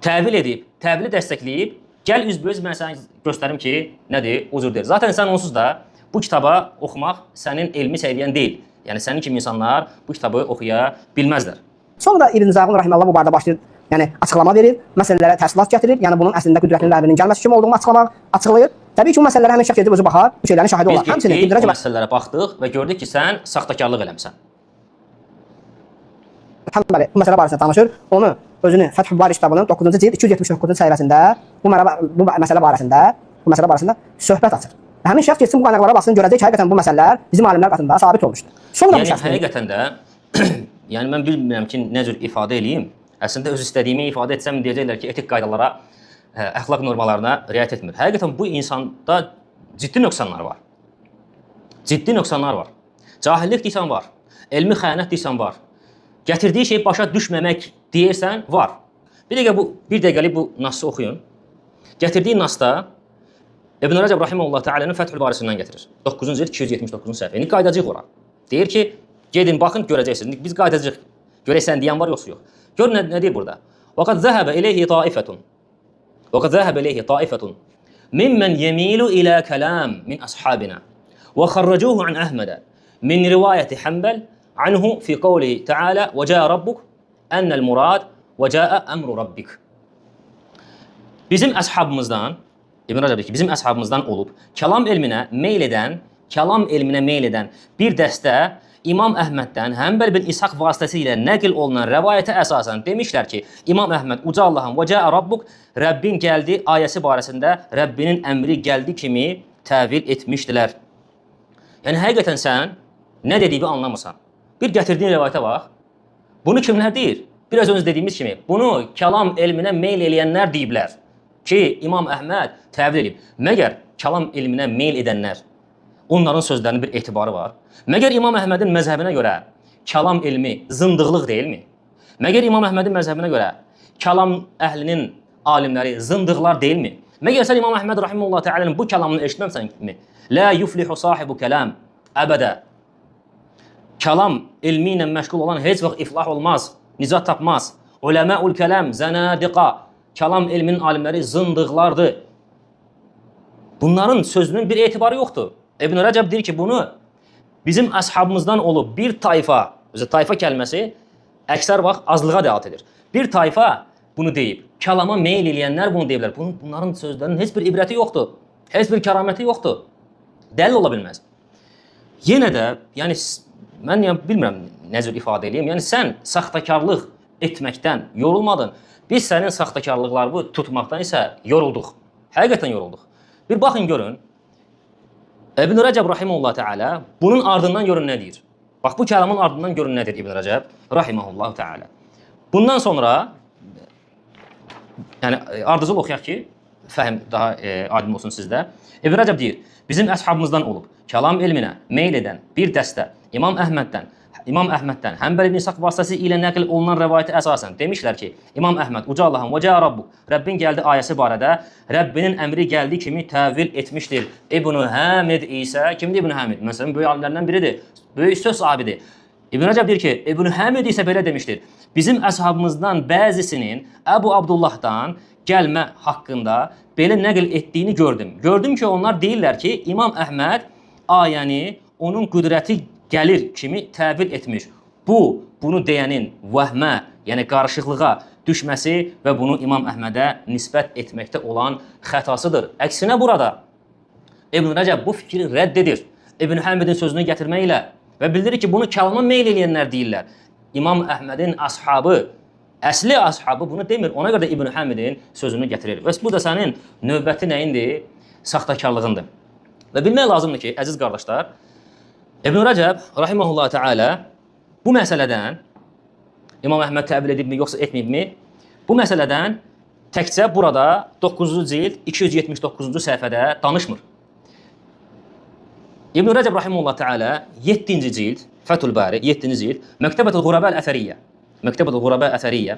təvil edib, təvili dəstəkləyib, gəl üzbəüz mən sənə göstərim ki, nədir? O cür deyir. Zaten sən onsuz da bu kitaba oxumaq sənin elmi səviyyən deyil. Yəni sənin kimi insanlar bu kitabı oxuya bilməzlər. Sonra İbn Zəğun rahimehullah bu barədə başlayır, yəni açıqlama verir, məsələlərə təfsilat gətirir, yəni bunun əslində qüdrətinin Rəbbinin gəlməsi kimi olduğunu açıqlayır. Təbii ki, bu məsələlərə həmin şəxs edib özü baxar, bu şeylərin şahidi olar. Həmçinin İbn Rəcəb məsələlərə baxdıq və gördük ki, sən saxtakarlıq eləmisən. Həmbəli bu məsələ barəsində danışır. Onu özünün Fəthül Bari kitabının 9-cu cild 279-cu səhifəsində bu məsələ barəsində söhbət açır. Həmin şəxs getsin bu qaynaqlara baxsın, görəcək ki, həqiqətən bu məsələlər bizim alimlər qatında sabit olmuşdur. Sonra yəni həqiqətən də yəni mən bilmirəm ki, nə cür ifadə eləyim. Əslində öz istədiyimi ifadə etsəm deyəcəklər ki, etik qaydalara, əxlaq normalarına riayət etmir. Həqiqətən bu insanda ciddi nöqsanlar var. Ciddi nöqsanlar var. Cahillik deyirsən var. Elmi xəyanət deyirsən var. Gətirdiyi şey başa düşməmək deyirsən var. Bir dəqiqəlik bu nassı oxuyun. Gətirdiyi nasda İbn Rəcəb rahimehullah təalənin Fəthül Barisindən gətirir. 9-cu cild 279-cu səhifə. İndi qaydacağıq ora. Deyir ki, gedin baxın görəcəksiniz. Biz qaydacağıq. Görəsən deyən var yoxsa yox. Gör nə deyir burada? وَقَدْ ذَهَبَ إِلَيْهِ طَائِفَةٌ مِمَّنْ يَمِيلُ إِلَى كَلَامٍ مِنْ أَصْحَابِنَا وَخَرَّجُوهُ عَنْ أَحْمَدَ مِنْ رِوَايَةِ حَنْبَلٍ عَنْهُ فِي قَوْلِهِ تَعَالَى وَجَاءَ رَبُّكَ أَنَّ الْمُرَادَ وَجَاءَ أَمْرُ رَبِّكَ. Bizim əshabımızdan İbn Rəcəb deyir ki, bizim əshabımızdan olub kəlam elminə meyl edən bir dəstə İmam Əhməddən Həmbəl bin İshaq vasitəsilə nəql olunan rəvayətə əsasən demişlər ki, İmam Əhməd uca Allahın və cəə Rabbuk Rəbbin gəldi ayəsi barəsində Rəbbinin əmri gəldi kimi təvil etmişdilər. Yəni həqiqətən sən nə dediyini anlamırsan. Bir gətirdiyin rəvayətə bax. Bunu kimlər deyir? Biraz önce dediyimiz kimi bunu kəlam elminə meyl eləyənlər deyiblər ki, İmam Əhməd təvil edib. Məgər kəlam elminə meyl edənlər onların sözlərinin bir etibarı var? Məgər İmam Əhmədin məzhəbinə görə kəlam elmi zındıqlıq deyilmi? Məgər İmam Əhmədin məzhəbinə görə kəlam əhlinin alimləri zındıqlar deyilmi? Məgər sən İmam Əhməd rahimehullah təalənin bu kəlamını eşitməmsən kimi? La yuflihu sahibu kəlam əbədə. Kəlam elmi ilə məşğul olan heç vaxt iflah olmaz, nicat tapmaz. Uləməul kəlam zənadiqa. Kəlam elminin alimləri zındıqlardır. Bunların sözünün bir etibarı yoxdur. İbn Rəcəb deyir ki, bunu bizim əshabımızdan olub bir tayfa, tayfa kəlməsi əksər vaxt azlığa dəlat edir. Bir tayfa bunu deyib, kəlama meyl eləyənlər bunu deyiblər. Bunların sözlərinin heç bir ibrəti yoxdur, heç bir kəraməti yoxdur. Dəlil ola bilməz. Yenə də, yəni mən bilmirəm nə cür ifadə edeyim. Yəni sən saxtakarlıq etməkdən yorulmadın. Biz sənin saxtakarlıqlarını tutmaqdan isə yorulduq. Həqiqətən yorulduq. Bir baxın görün. İbn Rəcəb rahimehullah təala bunun ardından görün nə deyir. Bax bu kəlamın ardından görün nə deyir İbn Rəcəb rahimehullah təala. Bundan sonra yəni ardıcıl oxuyaq ki, fəhm daha aydın olsun sizdə. İbn Rəcəb deyir: "Bizim əshabımızdan olub kəlam elminə meyl edən bir dəstə İmam Əhməddən Həmbəl ibn İshaq vasitəsi ilə nəql olunan rəvayətə əsasən demişlər ki, İmam Əhməd uca Allahın və cəə Rabbuk Rəbbin gəldi ayəsi barədə Rəbbinin əmri gəldi kimi təvil etmişdir. İbn Həmid isə kimdir İbn Həmid? Məsələn böyük alimlərdən biridir. Böyük söz sahibidir. İbn Rəcəb deyir ki, İbn Həmid isə belə demişdir. Bizim əshabımızdan bəzisinin Əbu Abdullahdan gəlmə haqqında belə nəql etdiyini gördüm. Gördüm ki, onlar deyirlər ki, İmam Əhməd ayəni onun qüdrəti gəlir kimi təvil etmiş. Bunu deyənin vəhmə, yəni qarışıqlığa düşməsi və bunu İmam Əhmədə nisbət etməkdə olan xətasıdır. Əksinə burada İbn Rəcəb bu fikri rədd edir. İbn Həmidin sözünü gətirməklə və bildirir ki, bunu kəlama meyl eləyənlər deyirlər. İmam Əhmədin ashabı, əsli ashabı bunu demir. Ona görə də İbn Həmidin sözünü gətirir. Və bu da sənin növbəti nəyindir? Saxtakarlığındır. Və bilmək lazımdır ki, əziz qardaşlar, İbn Rəcəb rahimehullah təala bu məsələdən İmam Əhməd təvil edibmi yoxsa etməyibmi? Bu məsələdən təkcə burada 9-cu cild 279-cu səhifədə danışmır. İbn Rəcəb rahimehullah təala 7-ci cild Fəthül Bari 7-ci cild Məktəbətul Ğuraba Əsəriyyə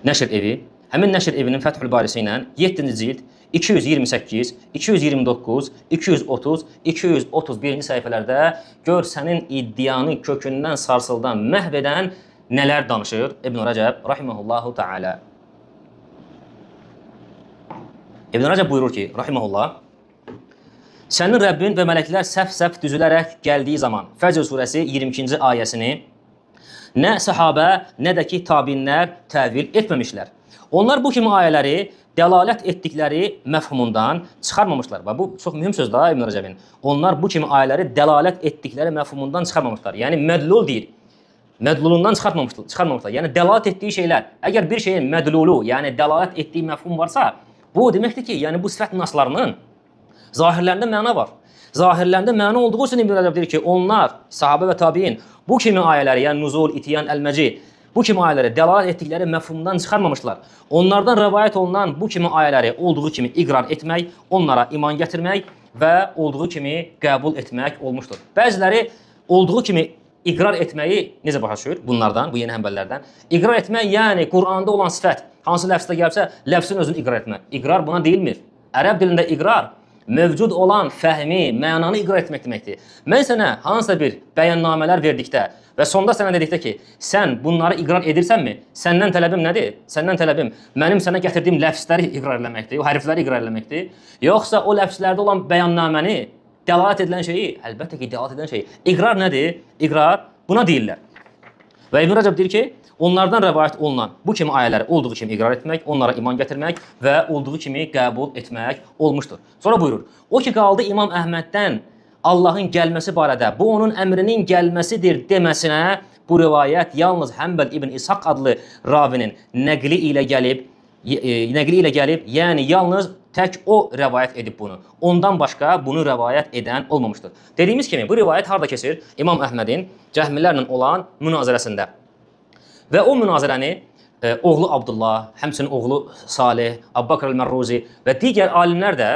nəşr evi, həmin nəşr evinin Fəthül Barisi ilə 7-ci cild 228, 229, 230, 231-ci səhifələrdə gör sənin iddianı kökündən sarsıldan, məhv edən nələr danışır İbn Rəcəb rahimehullahu taala. İbn Rəcəb buyurur ki, rahimehullah, sənin Rəbbin və mələklər səf-səf düzülərək gəldiyi zaman Fəcr surəsi 22-ci ayəsini nə səhabə, nə də ki tabinlər təvil etməmişlər. Onlar bu kimi ayələri dəlalət etdikləri məfhumundan çıxarmamışlar. Və bu çox mühüm söz daha İbn Rəcəbin. Onlar bu kimi ayələri dəlalət etdikləri məfhumundan çıxarmamışlar. Yəni mədlul deyir. Mədlulundan çıxarmamışlar. Yəni dəlalət etdiyi şeylər. Əgər bir şeyin mədlulu, yəni dəlalət etdiyi məfhum varsa, bu deməkdir ki, yəni bu sifət naslarının zahirlərində məna var. Zahirlərində məna olduğu üçün İbn Rəcəb deyir ki, onlar, sahabə və tabiin bu kimi ayələri, yəni nuzul, itiyan, əlməci, bu kimi ayələri dəlalət etdikləri məfhumdan çıxarmamışlar. Onlardan rəvayət olunan bu kimi ayələri olduğu kimi iqrar etmək, onlara iman gətirmək və olduğu kimi qəbul etmək olmuşdur. Bəziləri olduğu kimi iqrar etməyi necə başa düşür? Bunlardan, bu yeni həmbəllərdən. İqrar etmək, yəni Quranda olan sifət, hansı ləfsdə gəlsə, ləfsin özünü iqrar etmək. İqrar buna deyilmir. Ərəb dilində iqrar mövcud olan fəhmi, mənanı iqrar etmək deməkdir. Mən sənə hansısa bir bəyannamələr verdikdə və sonda sənə dedikdə ki, sən bunları iqrar edirsənmi? Səndən tələbim nədir? Səndən tələbim mənim sənə gətirdiyim ləfsləri iqrar etməkdir, o hərfləri iqrar etməkdir. Yoxsa o ləfslərdə olan bəyannaməni, dəlalət edilən şeyi, əlbəttə ki, dəlalət edilən şeyi. İqrar nədir? İqrar buna deyirlər. Və İbn Rəcəb deyir ki, onlardan rəvayət olunan bu kimi ayələri olduğu kimi iqrar etmək, onlara iman gətirmək və olduğu kimi qəbul etmək olmuşdur. Sonra buyurur, o ki qaldı İmam Əhməddən Allahın gəlməsi barədə, bu onun əmrinin gəlməsidir deməsinə, bu rivayət yalnız Həmbəl ibn İshaq adlı ravinin nəqli ilə gəlib, yəni yalnız tək o rəvayət edib bunu. Ondan başqa bunu rəvayət edən olmamışdır. Dediyimiz kimi, bu rivayət harada keçir? İmam Əhmədin cəhmilərlə olan münazirəsində. Və o münazirəni oğlu Abdullah, həmçinin oğlu Salih, Abbaqr el-Mərruzi və digər alimlər də,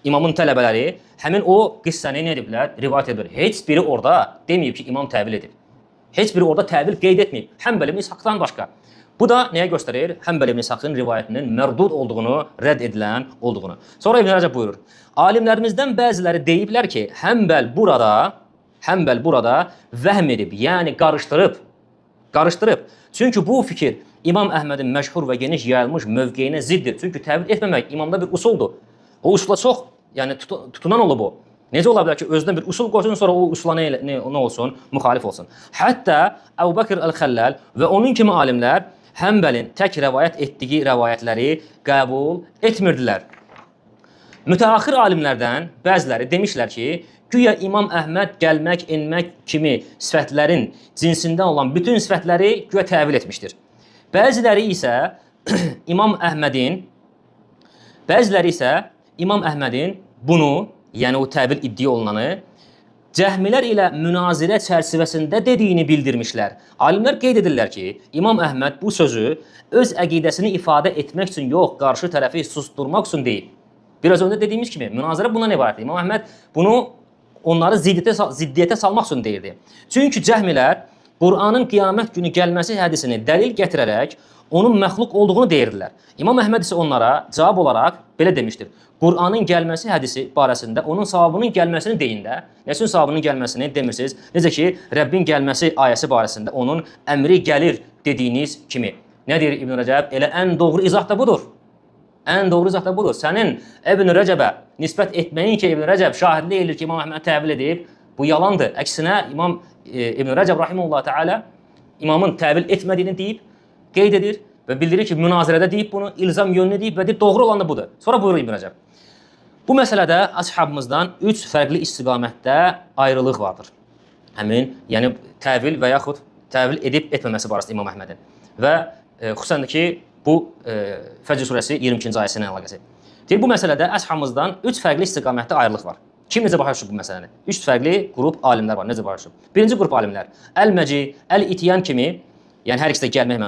imamın tələbələri həmin o qissəni nə ediblər? Rivayət edir. Heç biri orada deməyib ki, imam təvil edib. Heç biri orada təvil qeyd etməyib. Həmbəl ibn İshaqdan başqa. Bu da nəyə göstərir? Həmbəl ibn İshaqın rivayətinin mərdud olduğunu, rədd edilən olduğunu. Sonra İbn Rəcəb buyurur. Alimlərimizdən bəziləri deyiblər ki, Həmbəl burada vəhm edib, yəni qarışdırıb. Çünki bu fikir İmam Əhmədin məşhur və geniş yayılmış mövqeyinə ziddir. Çünki təvil etməmək imamda bir usuldur. O usula çox, yəni tutunan olub o. Necə ola bilər ki, özünə bir usul qoysun, sonra o usula nə olsun? Müxalif olsun. Hətta Əbu Bəkr əl-Xəlləl və onun kimi alimlər Həmbəlin tək rəvayət etdiyi rəvayətləri qəbul etmirdilər. Mütəaxir alimlərdən bəziləri demişlər ki, güya İmam Əhməd gəlmək, enmək kimi sifətlərin cinsindən olan bütün sifətləri güya təvil etmişdir. Bəziləri isə İmam Əhmədin bunu, yəni o təvil iddia olunanı, cəhmilər ilə münazirə çərçivəsində dediyini bildirmişlər. Alimlər qeyd edirlər ki, İmam Əhməd bu sözü öz əqidəsini ifadə etmək üçün yox, qarşı tərəfi susturmaq üçün deyib. Biraz öncə dediyimiz kimi, münazirə bundan ibarətdir. İmam Əhməd bunu onları ziddiyyətə salmaq üçün deyirdi. Çünki cəhmilər Qur'anın qiyamət günü gəlməsi hədisini dəlil gətirərək onun məxluq olduğunu deyirdilər. İmam Əhməd isə onlara cavab olaraq belə demişdir. Qur'anın gəlməsi hədisi barəsində onun savabının gəlməsini deyin də. Nə üçün savabının gəlməsini demirsiniz? Necə ki, Rəbbin gəlməsi ayəsi barəsində onun əmri gəlir dediyiniz kimi. Nə deyir İbn Rəcəb? Elə ən doğru izah da budur. Ən doğru izah da budur. Sənin İbn Rəcəbə nisbət etməyin ki, İbn Rəcəb şahidlik edir ki, İmam Əhməd təvil edib, bu yalandır. Əksinə, İmam İbn Rəcəb rahimehullah təala imamın təvil etmədiyini deyib, qeyd edir və bildirir ki, münazirədə deyib bunu, ilzam yönlü deyib və deyib, doğru olan da budur. Sonra buyurur İbn Rəcəb. Bu məsələdə əshabımızdan 3 fərqli istiqamətdə ayrılıq vardır. Həmin, yəni təvil və yaxud təvil edib etməməsi barəsində İmam Əhmədin. Və xüsusən də ki, bu Fəcr surəsi 22-ci ayəsinin əlaqəsi. Deyir, bu məsələdə əshabımızdan 3 fərqli istiqamətdə ayrılıq var. Kim necə başa düşür bu məsələni? 3 fərqli qrup alimlər var. Necə başa düşür? Birinci qrup alimlər Əl-Məci, Əl-İtiyan kimi, yəni hər ikisi də gəlmək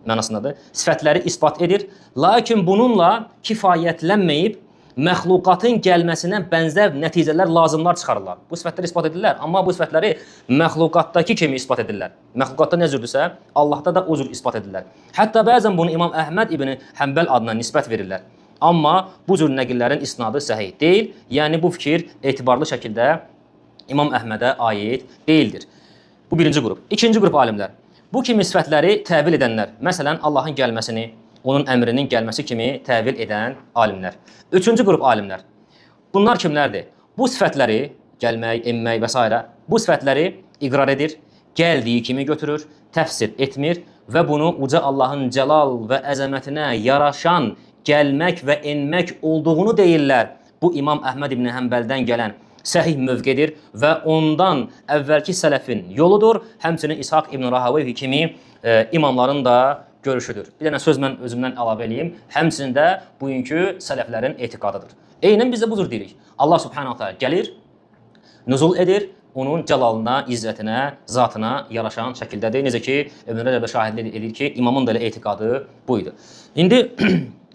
mənasındadır, sifətləri isbat edir. Lakin bununla kifayətlənməyib, məxluqatın gəlməsinə bənzər nəticələr, lazımlar çıxarırlar. Bu sifətləri isbat edirlər, amma bu sifətləri məxluqatdakı kimi isbat edirlər. Məxluqatda nə cürdürsə, Allahda da o cür isbat edirlər. Hətta bəzən bunu İmam Əhməd ibn Həmbəl adına nisbət verirlər. Amma bu cür nəqillərin isnadı səhih deyil. Yəni bu fikir etibarlı şəkildə İmam Əhmədə aid deyildir. Bu birinci qrup. İkinci qrup alimlər. Bu kimi sifətləri təvil edənlər. Məsələn, Allahın gəlməsini, onun əmrinin gəlməsi kimi təvil edən alimlər. Üçüncü qrup alimlər. Bunlar kimlərdir? Bu sifətləri, gəlmək, enmək və s. bu sifətləri iqrar edir, gəldiyi kimi götürür, təfsir etmir və bunu uca Allahın cəlal və əzəmətinə yaraşan gəlmək və enmək olduğunu deyirlər. Bu İmam Əhməd ibn Həmbəldən gələn səhih mövqedir və ondan əvvəlki sələfin yoludur. Həmçinin İshaq ibn Rahawayhi kimi imamların da görüşüdür. Bir dənə söz mən özümdən əlavə edeyim. Həmçinin də bugünkü sələflərin etiqadıdır. Eynən biz də bu cür deyirik. Allah subhanahu ta'ala gəlir, nüzul edir, onun cəlalına, izzətinə, zatına yaraşan şəkildədir. Necə ki, İbn Rəcəb şahidlik edir ki, imamın da elə etiqadı buydu. İndi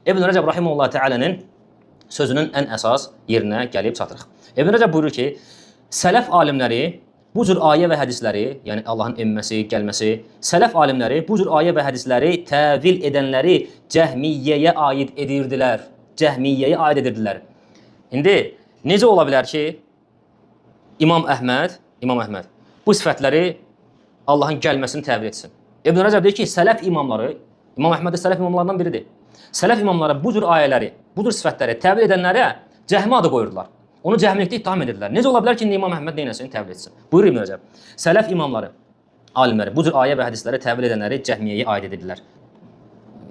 İbn Rəcəb rahimehullah təalənin sözünün ən əsas yerinə gəlib çatırıq. İbn Rəcəb buyurur ki, sələf alimləri bu cür ayə və hədisləri, yəni Allahın enməsi, gəlməsi, sələf alimləri bu cür ayə və hədisləri təvil edənləri Cəhmiyyəyə aid edirdilər. Cəhmiyyəyə aid edirdilər. İndi necə ola bilər ki, İmam Əhməd bu sifətləri Allahın gəlməsini təvil etsin? İbn Rəcəb deyir ki, sələf imamları, İmam Əhməd də sələf imamlarından biridir. Sələf imamları bu cür ayələri, bu cür sifətləri təvil edənlərə cəhmi adı qoyurdular. Onu cəhmilikdə ittiham edirlər. Necə ola bilər ki, İmam Əhməd neynəsini təvil etsin? Buyurur İbn Rəcəb. Sələf imamları, alimləri bu cür ayə və hədisləri təvil edənləri cəhmiyyəyə aid edirlər.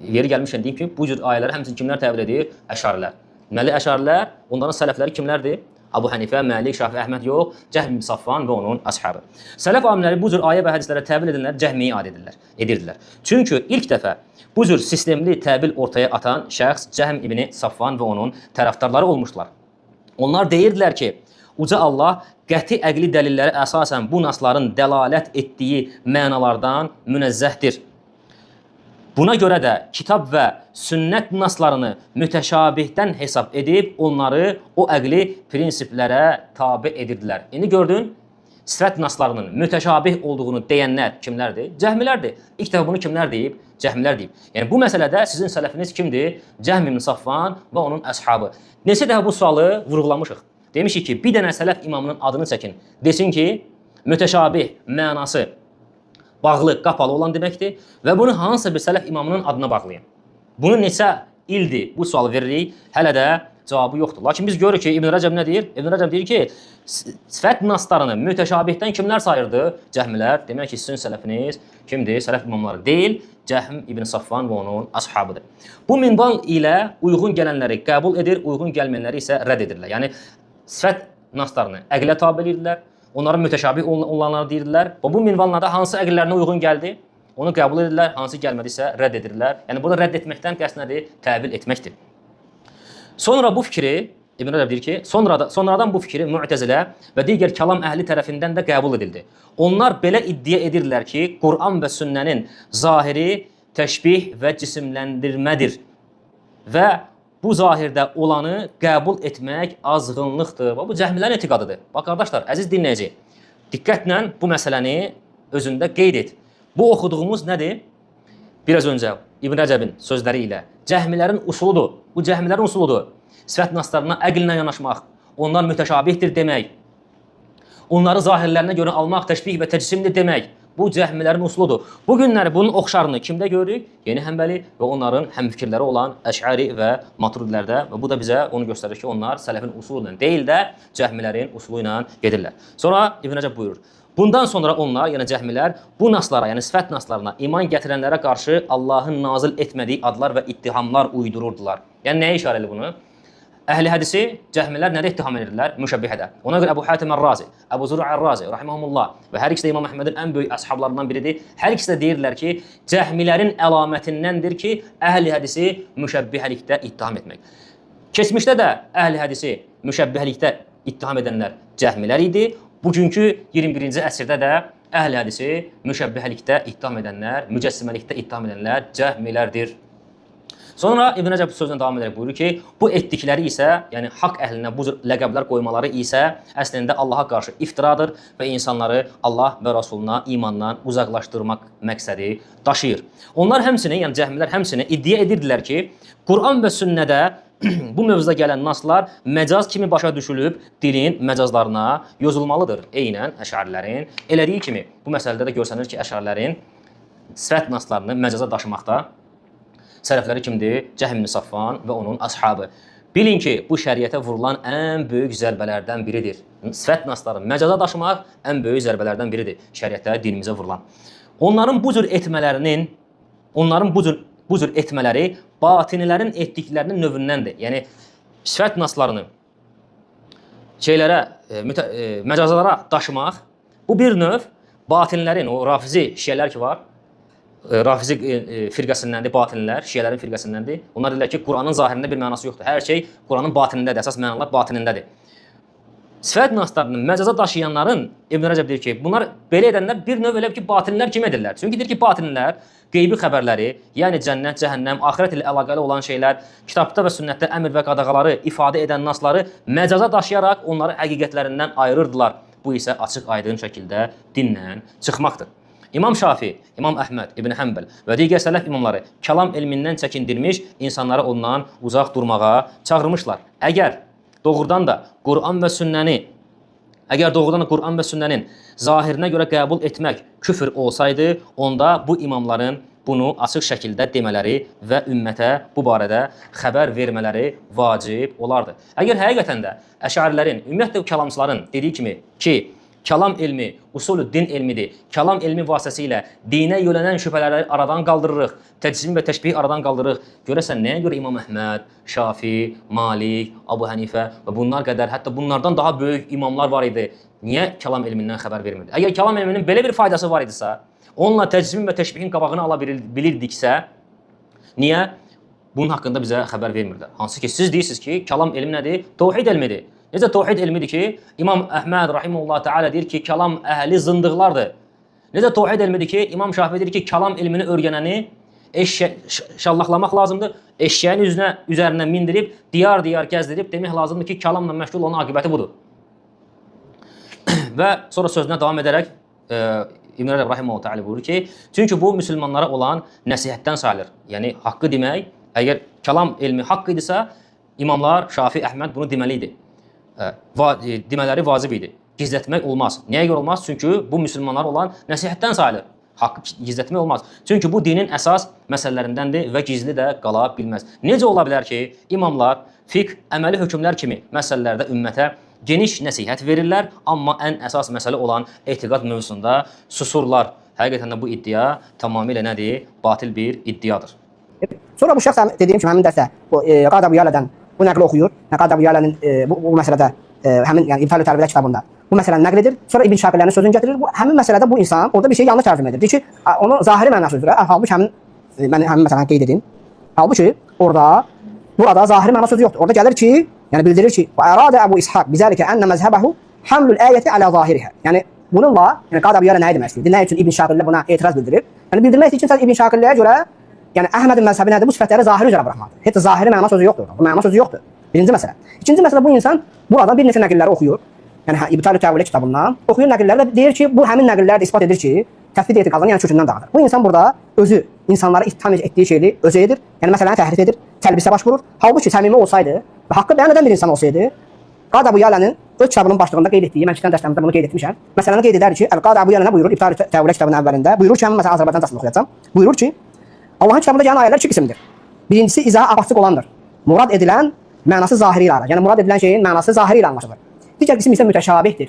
Yeri gəlmişkən deyim ki, bu cür ayələri həmçinin kimlər təvil edir? Əşarilər. Deməli, əşarilər, onların sələfləri kimlərdir? Abu Hənifə, Məlik, Şafi, Əhməd yox, Cəhm ibn Safvan və onun əshabı. Sələf alimləri bu cür ayə və hədislərə təvil edənlər cəhmiyyəyə aid edirdilər. Çünki ilk dəfə bu cür sistemli təvil ortaya atan şəxs Cəhm ibn Safvan və onun tərəfdarları olmuşlar. Onlar deyirdilər ki, uca Allah qəti əqli dəlilləri əsasən bu nasların dəlalət etdiyi mənalardan münezzəhdir. Buna görə də kitab və sünnət naslarını mütəşabihdən hesab edib onları o əqli prinsiplərə tabi edirdilər. İndi gördün, sifət naslarının mütəşabih olduğunu deyənlər kimlərdir? Cəhmilərdir. İlk dəfə bunu kimlər deyib? Cəhmilər deyib. Yəni bu məsələdə sizin sələfiniz kimdir? Cəhm ibn Safvan və onun əshabı. Neçə dəfə bu sualı vurğulamışıq. Demişik ki, bir dənə sələf imamının adını çəkin. Desin ki, mütəşabih mənası bağlı, qapalı olan deməkdir və bunu hansısa bir sələf imamının adına bağlayın. Bunu neçə ildir bu sualı veririk, hələ də cavabı yoxdur. Lakin biz görürük ki, İbn Rəcəb nə deyir? İbn Rəcəb deyir ki, sifət naslarını mütəşabihdən kimlər sayırdı? Cəhmilər. Demək ki, sizin sələfiniz kimdir? Sələf imamları deyil, Cəhm ibn Safvan və onun ashabıdır. Bu minval ilə uyğun gələnləri qəbul edir, uyğun gəlməyənləri isə rədd edirlər. Yəni, sifət naslarını əqlə tabi edirlər, onların mütəşabih olanları deyirdilər. Bu minvallarda hansı əqillərinə uyğun gəldi? Onu qəbul edirlər, hansı gəlmədisə rədd edirlər. Yəni burada rədd etməkdən qəsd nədir? Təvil etməkdir. Sonra bu fikri, İbn Rəcəb deyir ki, sonradan bu fikri Mu'təzilə və digər kəlam əhli tərəfindən də qəbul edildi. Onlar belə iddia edirlər ki, Quran və sünnənin zahiri təşbih və cisimləndirmədir və bu zahirdə olanı qəbul etmək azğınlıqdır. Bu cəhmilərin etiqadıdır. Bax, qardaşlar, əziz dinləyici, diqqətlə bu məsələni özündə qeyd et. Bu oxuduğumuz nədir? Biraz öncə İbn Rəcəbin sözləri ilə cəhmilərin usuludur. Bu cəhmilərin usuludur. Sifət naslarına əqllə yanaşmaq, onlar mütəşabihdir demək, onları zahirlərinə görə almaq təşbih və təcsimdir demək. Bu cəhmilərin usuludur. Bu günləri bunun oxşarını kimdə görürük? Yeni Həmbəli və onların həmfikirləri olan Əş'ari və Maturidilərdə və bu da bizə onu göstərir ki, onlar sələfin usulu ilə deyil də cəhmilərin usulu ilə gedirlər. Sonra İbn Rəcəb buyurur. Bundan sonra onlar, yəni cəhmilər, bu naslara, yəni sifət naslarına iman gətirənlərə qarşı Allahın nazil etmədiyi adlar və ittihamlar uydururdular. Yəni nəyə işarə edir bunu? Əhli hədisi cəhmilər nədə ittiham edirlər? Müşəbbihədə. Ona görə Əbu Hatim Ər-Razi, Əbu Zur'a Ər-Razi, rahimehumullah və hər ikisi də İmam Əhmədin ən böyük əshablarından biridir. Hər ikisi də deyirlər ki, cəhmilərin əlamətindəndir ki, əhli hədisi müşəbbihəlikdə ittiham etmək. Keçmişdə də əhli hədisi müşəbbihəlikdə ittiham edənlər cəhmilər idi. Bugünkü 21-ci əsrdə də əhli hədisi müşəbbihəlikdə ittiham edənlər, mücəssiməlikdə ittiham edənlər cəhmilərdir. Sonra İbn Rəcəb sözünə davam edərək buyurur ki, bu etdikləri isə, yəni haqq əhlinə bu cür ləqəblər qoymaları isə əslində Allaha qarşı iftiradır və insanları Allah və Rasuluna imandan uzaqlaşdırmaq məqsədi daşıyır. Onlar həmçinin, yəni cəhmilər həmçinin iddia edirdilər ki, Quran və sünnədə bu mövzuda gələn naslar məcaz kimi başa düşülüb dilin məcazlarına yozulmalıdır. Eynən əşarilərin elədiyi kimi bu məsələdə də görsənir ki, əşarilərin sifət naslarını məcaza daşımaqda sələfləri kimdir? Cəhm ibn Safvan və onun ashabı. Bilin ki, bu şəriətə vurulan ən böyük zərbələrdən biridir. Sifət nasları məcaza daşımaq ən böyük zərbələrdən biridir şəriətə, dinimizə vurulan. Onların bu cür etmələri batinilərin etdiklərinin növündəndir. Yəni sifət naslarını məcazalara daşımaq bu bir növ batinlərin, o rafizi şiələr ki var, rafizi firqəsindəndir, batinlər, şiələrin firqəsindəndir. Onlar deyirlər ki, Quranın zahirində bir mənası yoxdur. Hər şey Quranın batinindədir, əsas mənalar batinindədir. Sifət naslarını məcaza daşıyanların, İbn Rəcəb deyir ki, bunlar belə edənlər bir növ elə ki, batinlər kim edirlər? Çünki deyir ki, batinlər qeybi xəbərləri, yəni cənnət, cəhənnəm, axirət ilə əlaqəli olan şeylər, kitabda və sünnətdə əmr və qadağaları ifadə edən nasları məcaza daşıyaraq onları həqiqətlərindən ayırırdılar. Bu isə açıq aydın şəkildə dinlə çıxmaqdır. İmam Şafi, İmam Əhməd, İbn Həmbəl və digər sələf imamları kəlam elmindən çəkindirmiş, insanları ondan uzaq durmağa çağırmışlar. Əgər doğrudan da Quran və sünnənin zahirinə görə qəbul etmək küfr olsaydı, onda bu imamların bunu açıq şəkildə demələri və ümmətə bu barədə xəbər vermələri vacib olardı. Əgər həqiqətən də əşarilərin, ümumiyyətlə kəlamçıların dediyi kimi ki, kəlam elmi usulü din elmidir. Kəlam elmi vasitəsilə dinə yönələn şübhələri aradan qaldırırıq. Təcsim və təşbih aradan qaldırırıq. Görəsən nəyə görə İmam Əhməd, Şafi, Malik, Abu Hənifə və bunlar qədər, hətta bunlardan daha böyük imamlar var idi. Niyə kəlam elmindən xəbər vermirdi? Əgər kəlam elminin belə bir faydası var idisə, onunla təcsim və təşbihin qabağını ala bilirdiksə, niyə bunun haqqında bizə xəbər vermirdi? Hansı ki, siz deyirsiniz ki, kəlam elmi nədir? Təvhid elmidir. Necə təvhid elmidir ki, İmam Əhməd rahimehullah təala deyir ki, kəlam əhli zındıqlardır. Necə təvhid elmidir ki, İmam Şafi deyir ki, kəlam elmini öyrənəni şallaxlamaq lazımdır. Eşşəyin üzərinə mindirib, diyar-diyar gəzdirib demək lazımdır ki, kəlamla məşğul olan aqibəti budur. Və sonra sözünə davam edərək İbn Rəcəb rahimehullah təala buyurur ki, çünki bu müsəlmanlara olan nəsihətdən sayılır. Yəni haqqı demək, əgər kəlam elmi haqq idisə, imamlar Şafi, Əhməd bunu deməli idi. Demələri vacib idi. Gizlətmək olmaz. Niyə görə olmaz? Çünki bu müsəlmanlara olan nəsihətdən sayılır. Haqqı gizlətmək olmaz. Çünki bu dinin əsas məsələlərindəndir və gizli də qala bilməz. Necə ola bilər ki, imamlar fiqh, əməli hökmlər kimi məsələlərdə ümmətə geniş nəsihət verirlər, amma ən əsas məsələ olan etiqad mövzusunda susurlar. Həqiqətən də bu iddia tamamilə nədir? Batil bir iddiadır. Sonra bu şəxs dediyim kimi həmin dərsdə Qadi Əbu Yələdən bu nəqli oxuyur. Qadi Əbu Yələnin bu məsələdə həmin yəni İbtal-ı Tərbiyə kitabında bu məsələni nəql edir. Sonra İbn Şaqilərin sözünü gətirir. Bu həmin məsələdə bu insan orada bir şey yanlış tərcümə edir. Deyir ki, onun zahiri mənası üzrə halbuki həmin məsələni qeyd edin. Halbuki burada zahiri məna sözü yoxdur. Orada gəlir ki, yəni bildirir ki, "Və ərada Əbu İshaq bizəlikə ənə məzhəbəhu hamlul ayəti alə zahiriha." Yəni bununla, yəni Qadi Əbu Yələ nə demək istəyir? Nə üçün İbn Şaqilə buna etiraz bildirir? Yəni bildirmək istəyir ki, sən İbn Şaqiləyə görə yəni Əhmədin məzhəbi nədir? Bu sifətləri zahiri üzrə buraxmaqdır. Heç zahiri məna sözü yoxdur. Bu məna sözü yoxdur. Birinci məsələ. İkinci məsələ, bu insan burada bir neçə nəqilləri oxuyur. Yəni İbtal-ı Tərbiyə kitabından oxuyur nəqillərlə deyir ki, bu həmin nəqillər də isbat edir ki, təfvid etiqadını yəni kökündən dağıdır. Bu insan burada özü insanlara ittiham etdiyi şeyi özü edir. Yəni məsələni təhrif edir, təlbisə baş vurur. Halbuki səmimi olsaydı və haqqı bəyan edən bir insan olsaydı, Qadi Əbu Yələnin öz kitabının başlığında qeyd etdiyi, mən kitabın dərslərimizdə bunu qeyd etmişəm. Məsələni qeyd edər ki, Qadi Əbu Yələ nə buyurur? İbtal-ı Tərbiyə kitabının əvvəlində buyurur ki, həmin məsələni Azərbaycancasını oxuyacağam. Buyurur ki, Allahın kitabında gələn ayələr iki qismdir. Birincisi izahı apaçıq olandır. Murad edilən mənası zahiri ilə. Yəni murad edilən şeyin mənası zahiri ilə anlaşılır. Digər qism isə mütəşabihdir.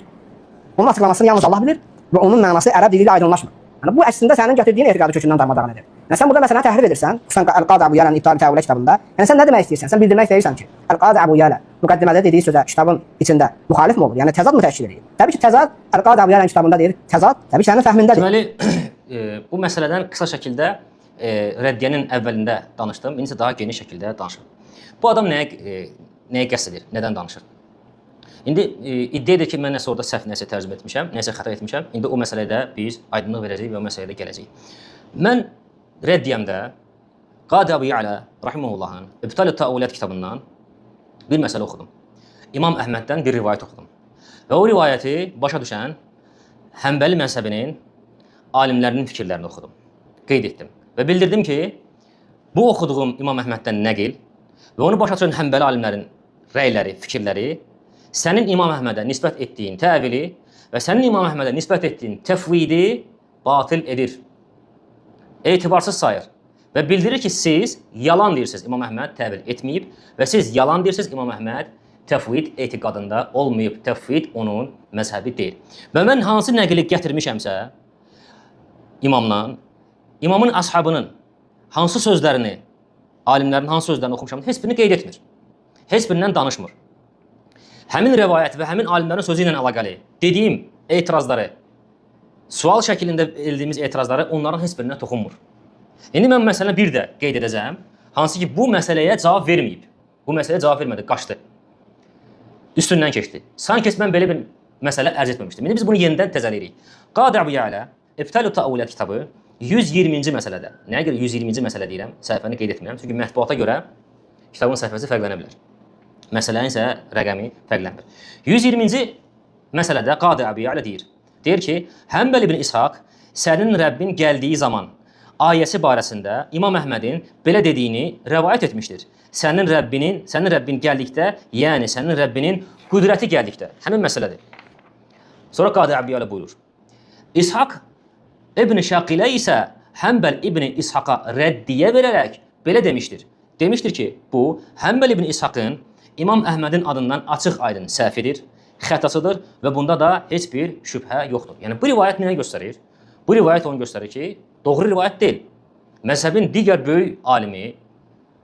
Onun açıqlamasını yalnız Allah bilir və onun mənası ərəb dili ilə aydınlaşmır. Yəni bu əslində sənin gətirdiyin etiqadı kökündən darmadağın edir. Yəni sən burada məsələni təhrif edirsən, xüsusən Qadi Əbu Yələnin İbtal-ı Tərbiyə kitabında. Yəni sən nə demək istəyirsən? Sən bildirmək istəyirsən ki, Qadi Əbu Yələ müqəddimədə dediyi sözə kitabın içində müxalif mi olur? Yəni təzad mı təşkil edir? Təbii ki, təzad Qadi Əbu Yələnin kitabında deyir, təzad təbii ki, sənin fəhmindədir. Deməli, bu məsələdən qısa şəkildə rəddiyənin əvvəlində danışdım, indi isə daha geniş şəkildə danışıram. Bu adam nəyə qəsd edir, nədən danışır? İndi iddia edir ki, mən nəsə orada səhv nəsə tərcümə etmişəm, nəsə xəta etmişəm. İndi o məsələdə biz aydınlıq verəcəyik və o məsələdə gələcəyik. Mən rəddiyəmdə Qadi Əbu Yələ rahimehullahın İbtal-ı Təəvvülat kitabından bir məsələ oxudum. İmam Əhməddən bir rivayət oxudum. Və o rivayəti başa düşən Həmbəli məzhəbinin alimlərinin fikirlərini oxudum. Qeyd etdim və bildirdim ki, bu oxuduğum İmam Əhməddən nəqil və onu başa düşən Həmbəli alimlərin rəyləri, fikirləri sənin İmam Əhmədə nisbət etdiyin təvili və sənin İmam Əhmədə nisbət etdiyin təfvidi batil edir. Etibarsız sayır və bildirir ki, siz yalan deyirsiniz, İmam Əhməd təvil etməyib və siz yalan deyirsiniz, İmam Əhməd təfvid etiqadında olmayıb, təfvid onun məzhəbi deyil. Və mən hansı nəqli gətirmişəmsə imamdan, imamın əshabının hansı sözlərini, alimlərin hansı sözlərini oxumuşam, heç birini qeyd etmir. Heç birindən danışmır. Həmin rəvayət və həmin alimlərin sözü ilə əlaqəli dediyim etirazları, sual şəklində edildiyimiz etirazları onların heç birinə toxunmur. İndi mən məsələn bir də qeyd edəcəm, hansı ki bu məsələyə cavab verməyib. Bu məsələyə cavab vermədi, qaçdı. Üstündən keçdi. Sanki mən belə bir məsələ ərz etməmişdim. İndi biz bunu yenidən təzələyirik. Qadi Əbu Yəla İbtalu Təəvvülat kitabı 120-ci məsələdə. Nəyə görə 120-ci məsələ deyirəm? Səhifəni qeyd etmirəm. Çünki mətbuata görə kitabın səhifəsi fərqlənə bilər. Məsələnin isə rəqəmi fərqlənmir. 120-ci məsələdə Qadi Əbu Yəla deyir. Deyir ki, Həmbəl ibn İshaq sənin Rəbbin gəldiyi zaman ayəsi barəsində İmam Əhmədin belə dediyini rəvayət etmişdir. Sənin Rəbbin gəldikdə, yəni sənin Rəbbinin qüdrəti gəldikdə. Həmin məsələdir. Sonra Qadi Əbu Yəla buyurur. İshaq İbn Şaqilə isə Həmbəl ibn İshaqa rəddiyə verərək belə demişdir. Demişdir ki, bu Həmbəl ibn İshaqın İmam Əhmədin adından açıq-aydın səhvidir, xətasıdır və bunda da heç bir şübhə yoxdur. Yəni bu rivayət nəyə göstərir? Bu rivayət onu göstərir ki, doğru rivayət deyil. Məzhəbin digər böyük alimi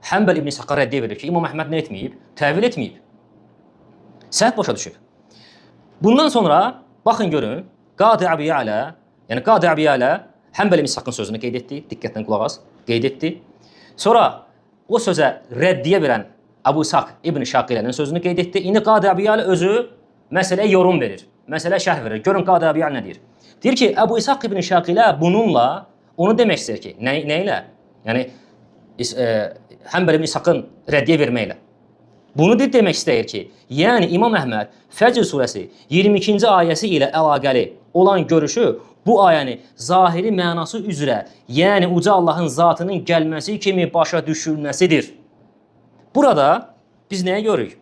Həmbəl ibn İshaqa rəddiyə verir ki, İmam Əhməd nə etməyib? Təvil etməyib. Səhv başa düşüb. Bundan sonra baxın görün, Qadi Əbu Yəla, yəni Qadi Əbu Yəla Həmbəl ibn İshaqın sözünü qeyd etdi, diqqətlə qulaq as, qeyd etdi. Sonra o sözə rəddiyə verən Əbu İshaq ibn Şaqilənin sözünü qeyd etdi. İndi Qadi Əbu Yəla özü məsələyə yorum verir, məsələyə şərh verir. Görün Qadi Əbu Yəla nə deyir? Deyir ki, Əbu İshaq ibn Şaqilə bununla onu demək istəyir ki, nə ilə? Yəni Həmbəl ibn İshaqın rəddiyə verməklə. Bunu demək istəyir ki, yəni İmam Əhməd Fəcr surəsi 22-ci ayəsi ilə əlaqəli olan görüşü bu ayəni zahiri mənası üzrə, yəni uca Allahın zatının gəlməsi kimi başa düşülməsidir. Burada biz nəyə görürük?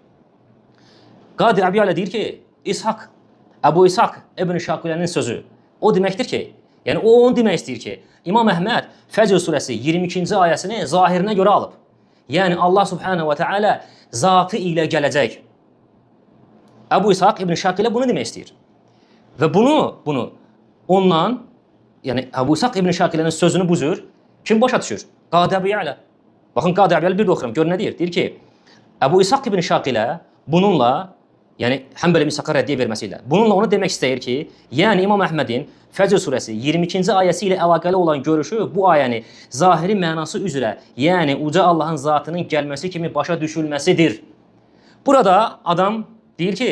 Qadi Əbu Yəla deyir ki, Əbu İshaq ibn Şaqilənin sözü o deməkdir ki, yəni o onu demək istəyir ki, İmam Əhməd Fəcr surəsi 22-ci ayəsini zahirinə görə alıb. Yəni Allah subhanahu wa ta'ala zatı ilə gələcək. Əbu İshaq ibn Şaqilə bunu demək istəyir. Və bunu ondan, yəni Əbu İshaq ibn Şaqilənin sözünü bu cür kim başa düşür? Qadi Əbu Yəla. Baxın Qadi Əbu Yəla bir də oxuram, gör nə deyir? Deyir ki, Əbu İshaq ibn Şaqilə bununla, yəni Həmbəl ibn İshaqa rəddiyə verməsi ilə, bununla onu demək istəyir ki, yəni İmam Əhmədin Fəcr surəsi 22-ci ayəsi ilə əlaqəli olan görüşü bu ayəni zahiri mənası üzrə, yəni uca Allahın zatının gəlməsi kimi başa düşülməsidir. Burada adam deyir ki,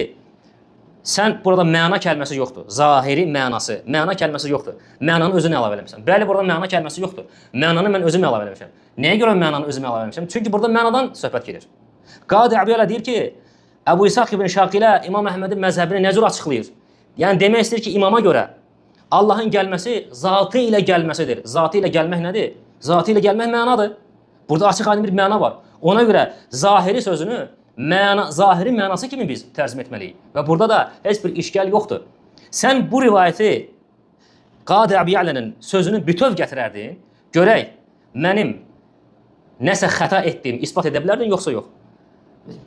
sən burada məna kəlməsi yoxdur. Zahiri mənası, məna kəlməsi yoxdur. Mənanı özünə əlavə eləmişsən. Bəli, burada məna kəlməsi yoxdur. Mənanı mən özüm əlavə eləmişəm. Nəyə görə mənanı özüm əlavə eləmişəm? Çünki burada mənadan söhbət gedir. Qadi Əbu Yəla deyir ki, Əbu İshaq ibn Şaqilə İmam Əhmədin məzhəbini nə cür açıqlayır? Yəni demək istəyir ki, imama görə Allahın gəlməsi zatı ilə gəlməsidir. Zatı ilə gəlmək nədir? Zatı ilə gəlmək mənadır. Burada açıq aydın bir məna var. Ona görə zahiri sözünü zahiri mənası kimi biz tərcümə etməliyik. Və burada da heç bir işgal yoxdur. Sən bu rivayəti Qadi Əbu Yəla'nın sözünü bütöv gətirərdin, görək mənim nəsə xəta etdiyimi isbat edə bilərdin, yoxsa yox?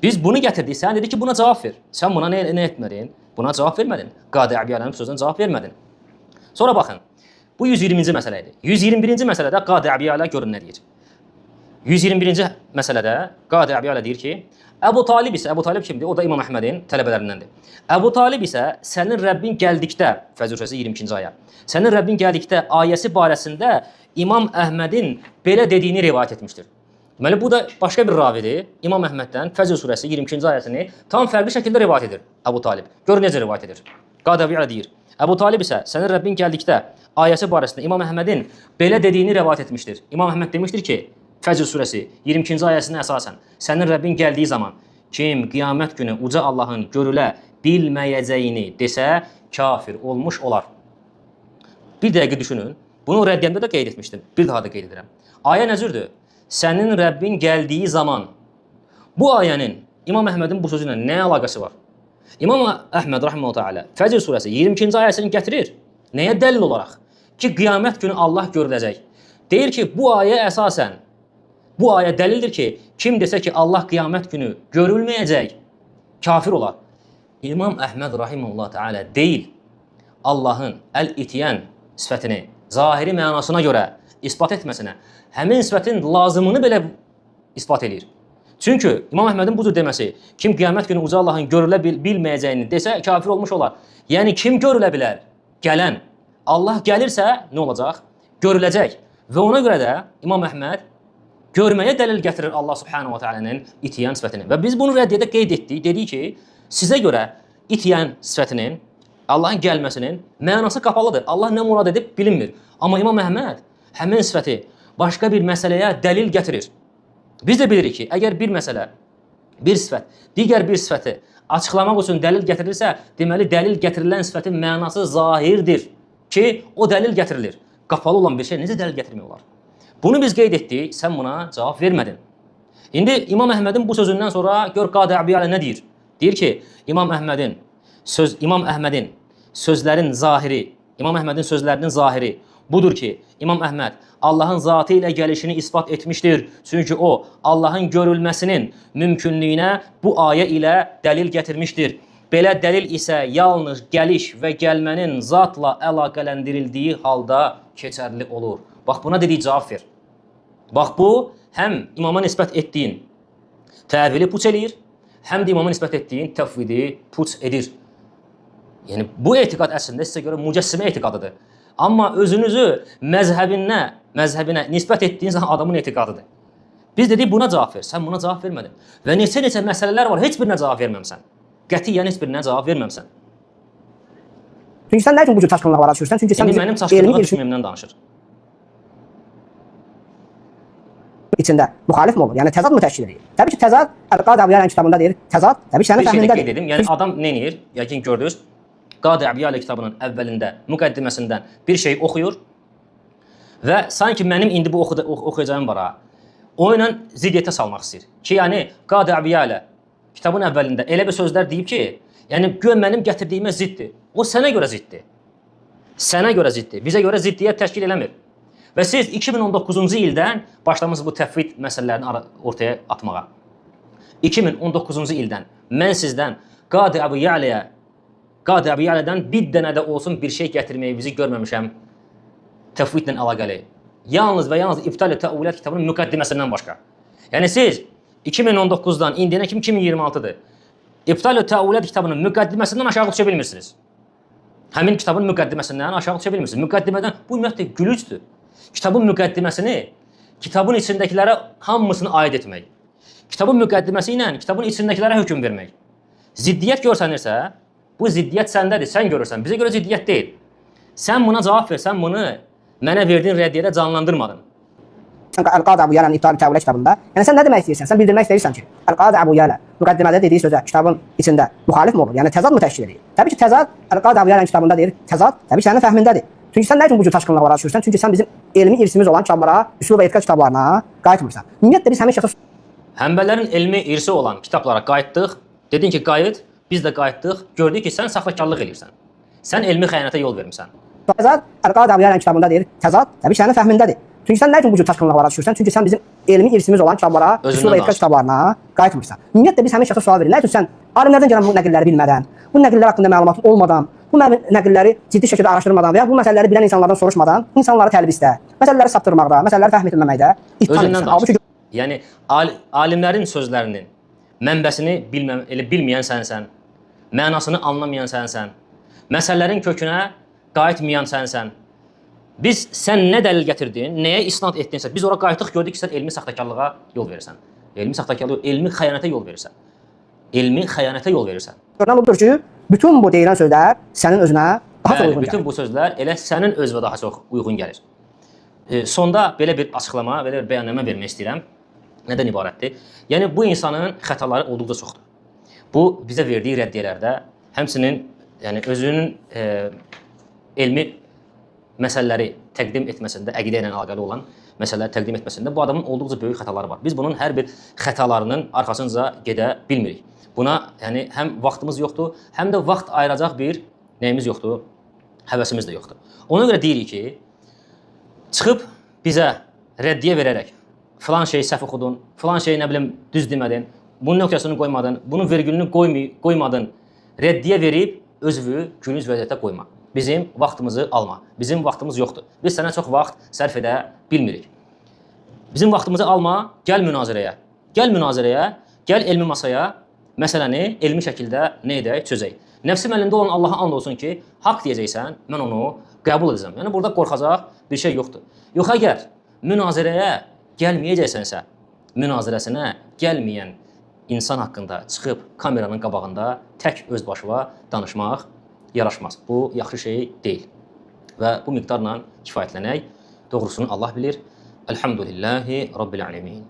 Biz bunu gətirdik, sən dedi ki, buna cavab ver. Sən buna nə etmədin? Buna cavab vermədin. Qadi Əbu Yəla'nın sözünə cavab vermədin. Sonra baxın, bu 120-ci məsələ idi. 121-ci məsələdə Qadi Əbu Yəla görün nə deyir. 121-ci məsələdə Qadi Əbu Yəla deyir ki, Əbu Talib kimdir? O da İmam Əhmədin tələbələrindəndir. Əbu Talib isə sənin Rəbbin gəldikdə, Fəcr surəsi 22-ci ayə, sənin Rəbbin gəldikdə ayəsi barəsində İmam Əhmədin belə dediyini rivayət etmişdir. Deməli, bu da başqa bir ravidir. İmam Əhməddən Fəcr surəsi 22-ci ayəsini tam fərqli şəkildə rivayət edir Əbu Talib. Gör necə rivayət edir. Qadi Əbu Yəla deyir. Əbu Talib isə sənin Rəbbin gəldikdə ayəsi barəsində İmam Əhmədin belə dediyini rivayət etmişdir. İmam Əhməd demişdir ki, Fəcr surəsi 22-ci ayəsinə əsasən sənin Rəbbin gəldiyi zaman kim qiyamət günü uca Allahın görülə bilməyəcəyini desə kafir olmuş olar. Bir dəqiqə düşünün. Bunu rəddiyəmdə də qeyd etmişdim. Bir daha da qeyd edirəm. Ayə nə cürdür? Sənin Rəbbin gəldiyi zaman. Bu ayənin İmam Əhmədin bu sözü ilə nə əlaqəsi var? İmam Əhməd rahimehullah təala Fəcr surəsi 22-ci ayəsini gətirir. Nəyə dəlil olaraq? Ki qiyamət günü Allah görüləcək. Deyir ki, bu ayə əsasən bu ayə dəlildir ki, kim desə ki, Allah qiyamət günü görülməyəcək, kafir olar. İmam Əhməd rahimehullah təala deyil, Allahın əl-itiyən sifətini zahiri mənasına görə isbat etməsinə, həmin sifətin lazımını belə isbat edir. Çünki İmam Əhmədin bu cür deməsi, kim qiyamət günü uca Allahın görülə bilməyəcəyini desə, kafir olmuş olar. Yəni, kim görülə bilər? Gələn. Allah gəlirsə, nə olacaq? Görüləcək. Və ona görə də İmam Əhməd görməyə dəlil gətirir Allah subhanahu wa ta'ala'nın itiyən sifətini. Və biz bunu rəddiyədə qeyd etdik. Dedik ki, sizə görə itiyən sifətinin, Allahın gəlməsinin mənası qapalıdır. Allah nə murad edib bilinmir. Amma İmam Əhməd həmin sifəti başqa bir məsələyə dəlil gətirir. Biz də bilirik ki, əgər bir məsələ, bir sifət, digər bir sifəti açıqlamaq üçün dəlil gətirilirsə, deməli dəlil gətirilən sifətin mənası zahirdir ki, o dəlil gətirilir. Qapalı olan bir şey necə dəlil gətirmək olar? Bunu biz qeyd etdik, sən buna cavab vermədin. İndi İmam Əhmədin bu sözündən sonra gör Qadi Əbiyələ nə deyir? Deyir ki, İmam Əhmədin sözlərinin zahiri budur ki, İmam Əhməd Allahın zatı ilə gəlişini isbat etmişdir. Çünki o, Allahın görülməsinin mümkünlüyünə bu ayə ilə dəlil gətirmişdir. Belə dəlil isə yalnız gəliş və gəlmənin zatla əlaqələndirildiyi halda keçərli olur. Bax, buna dedik cavab ver. Bax, bu həm imama nisbət etdiyin təvili puç edir, həm də imama nisbət etdiyin təfvidi puç edir. Yəni, bu etiqad əslində sizə görə mücəssimə etiqadıdır. Amma özünüzü məzhəbinə nisbət etdiyin zaman adamın etiqadıdır. Biz dedik buna cavab ver, sən buna cavab vermədin. Və neçə məsələlər var, heç birinə cavab verməmsən. Qətiyyən heç birinə cavab verməmsən. Çünki sən nə üçün bu cür çaşqınlıqlara düşürsən? Çünki sən mənim çaşqınlığa düşməyimdən danışır. İçində müxalif mi olur? Yəni təzad mı təşkil edir? Təbii ki, təzad Qadi Əbiyələ kitabında deyir. Təzad təbii ki, sənin fəhmindədir. Dedim, yəni adam nə edir? Yəqin gördünüz. Qadi Əbiyələ kitabının əvvəlində, müqəddiməsindən bir şey oxuyur və sanki mənim indi bu oxuyacağım var ha. O ilə ziddiyyətə salmaq istəyir. Ki, yəni Qadi Əbiyələ kitabın əvvəlində elə bir sözlər deyib ki, yəni güya mənim gətirdiyimə ziddir. O sənə görə ziddir. Sənə görə ziddir. Bizə görə ziddiyyət təşkil eləmir. Və siz 2019-cu ildən başlamışsınız bu təfvid məsələlərini ortaya atmağa. 2019-cu ildən mən sizdən Qadi Əbiyələdən bir dənə də olsun bir şey gətirməyinizi görməmişəm təfvidlə əlaqəli. Yalnız və yalnız İbtal-i Təəvvülat kitabının müqəddiməsindən başqa. Yəni siz 2019-dan indiyənə kimi 2026-dır. İbtal-i Təəvvülat kitabının müqəddiməsindən aşağı düşə bilmirsiniz. Həmin kitabın müqəddiməsindən aşağı düşə bilmirsiniz. Müqəddimədən bu ümumiyyətlə gülücdür. Kitabın müqəddiməsini kitabın içindəkilərə hamısını aid etmək. Kitabın müqəddiməsi ilə kitabın içindəkilərə hökm vermək. Ziddiyyət görsənirsə, bu ziddiyyət səndədir, sən görürsən. Bizə görə ziddiyyət deyil. Sən buna cavab ver, sən bunu mənə verdiyin rəddiyyədə canlandırmadın. Qadi Əbiyələnin İbtal-i Təəvvülat kitabında, yəni sən nə demək istəyirsən? Sən bildirmək istəyirsən ki, Qadi Əbiyələ müqəddimədə dediyi sözə kitabın içində müxalif mi olur? Yəni təzad mı təşkil edir? Təbii ki, təzad Qadi Əbiyələnin kitabında deyir, təzad təbii ki, sənin fəhmindədir. Çünki sən nə üçün bu cür çaşqınlıqlara düşürsən? Çünki sən bizim elmi irsimiz olan kitablara, üsul və etiqad kitablarına qayıtmırsan. Ümumiyyətlə biz həmin şəxs Həmbəllərin elmi irsi olan kitablara qayıtdıq. Dedin ki, qayıt, biz də qayıtdıq. Gördük ki, sən saxtakarlıq edirsən. Sən elmi xəyanətə yol vermisən. Təzad Qadi Əbiyələnin kitabında deyir, təzad təbii ki, sənin fəhmindədir. Çünki sən nə üçün bu cür çaşqınlıqlara düşürsən? Çünki sən bizim elmi irsimiz olan kitablara, üsul və etiqad kitablarına qayıtmırsan. Ümumiyyətlə biz həmin şəxsə sual veririk. Nə üçün sən alimlərdən gələn bu nəqilləri bilmədən, bu nəqillər haqqında məlumatın olmadan, bu nəqilləri ciddi şəkildə araşdırmadan və ya bu məsələləri bilən insanlardan soruşmadan insanları təlbisdə, məsələləri saptırmaqda, məsələləri fəhm etməməkdə ittiham edirsən. Halbuki yəni alimlərin sözlərinin mənbəsini bilməyən sənsən, mənasını anlamayan sənsən, məsələlərin kökünə qayıtmayan sənsən. Biz sən nə dəlil gətirdin, nəyə isnad etdinsə, biz ora qayıtdıq, gördük ki, sən elmi saxtakarlığa yol verirsən. Elmi saxtakarlığa, elmi xəyanətə yol verirsən. Elmi xəyanətə yol verirsən. Görünən budur ki, bütün bu deyilən sözlər sənin özünə daha çox uyğun gəlir. Bütün bu sözlər elə sənin özünə daha çox uyğun gəlir. Sonda belə bir açıqlama, belə bir bəyannamə vermək istəyirəm. Nədən ibarətdir? Yəni, bu insanın xətaları olduqca çoxdur. Bu, bizə verdiyi rəddiyələrdə həmçinin yəni, özünün elmi məsələləri təqdim etməsində əqidə ilə əlaqəli olan məsələləri təqdim etməsində bu adamın olduqca böyük xətaları var. Biz bunun hər bir xətalarının arxasınca gedə bilmirik. Buna yəni həm vaxtımız yoxdur, həm də vaxt ayıracaq bir nəyimiz yoxdur, həvəsimiz də yoxdur. Ona görə deyirik ki, çıxıb bizə rəddiyə verərək filan şeyi səhv oxudun, filan şeyi nə bilim düz demədin, bunun nöqtəsini qoymadın, bunun vergülünü qoymadın, rəddiyə verib özünü günüz vəziyyətə qoyma. Bizim vaxtımızı alma. Bizim vaxtımız yoxdur. Biz sənə çox vaxt sərf edə bilmirik. Bizim vaxtımızı alma, gəl münazirəyə. Gəl münazirəyə, gəl elmi masaya, məsələni elmi şəkildə nə edək, çözək. Nəfsim əlində olan Allaha and olsun ki, haqq deyəcəksən, mən onu qəbul edəcəm. Yəni burada qorxacaq bir şey yoxdur. Yox əgər münazirəyə gəlməyəcəksənsə, münazirəsinə gəlməyən insan haqqında çıxıb kameranın qabağında tək öz başına danışmaq yaraşmaz. Bu yaxşı şey deyil. Və bu miqdarla kifayətlənək. Doğrusunu Allah bilir. Elhamdülillahi Rabbil alemin.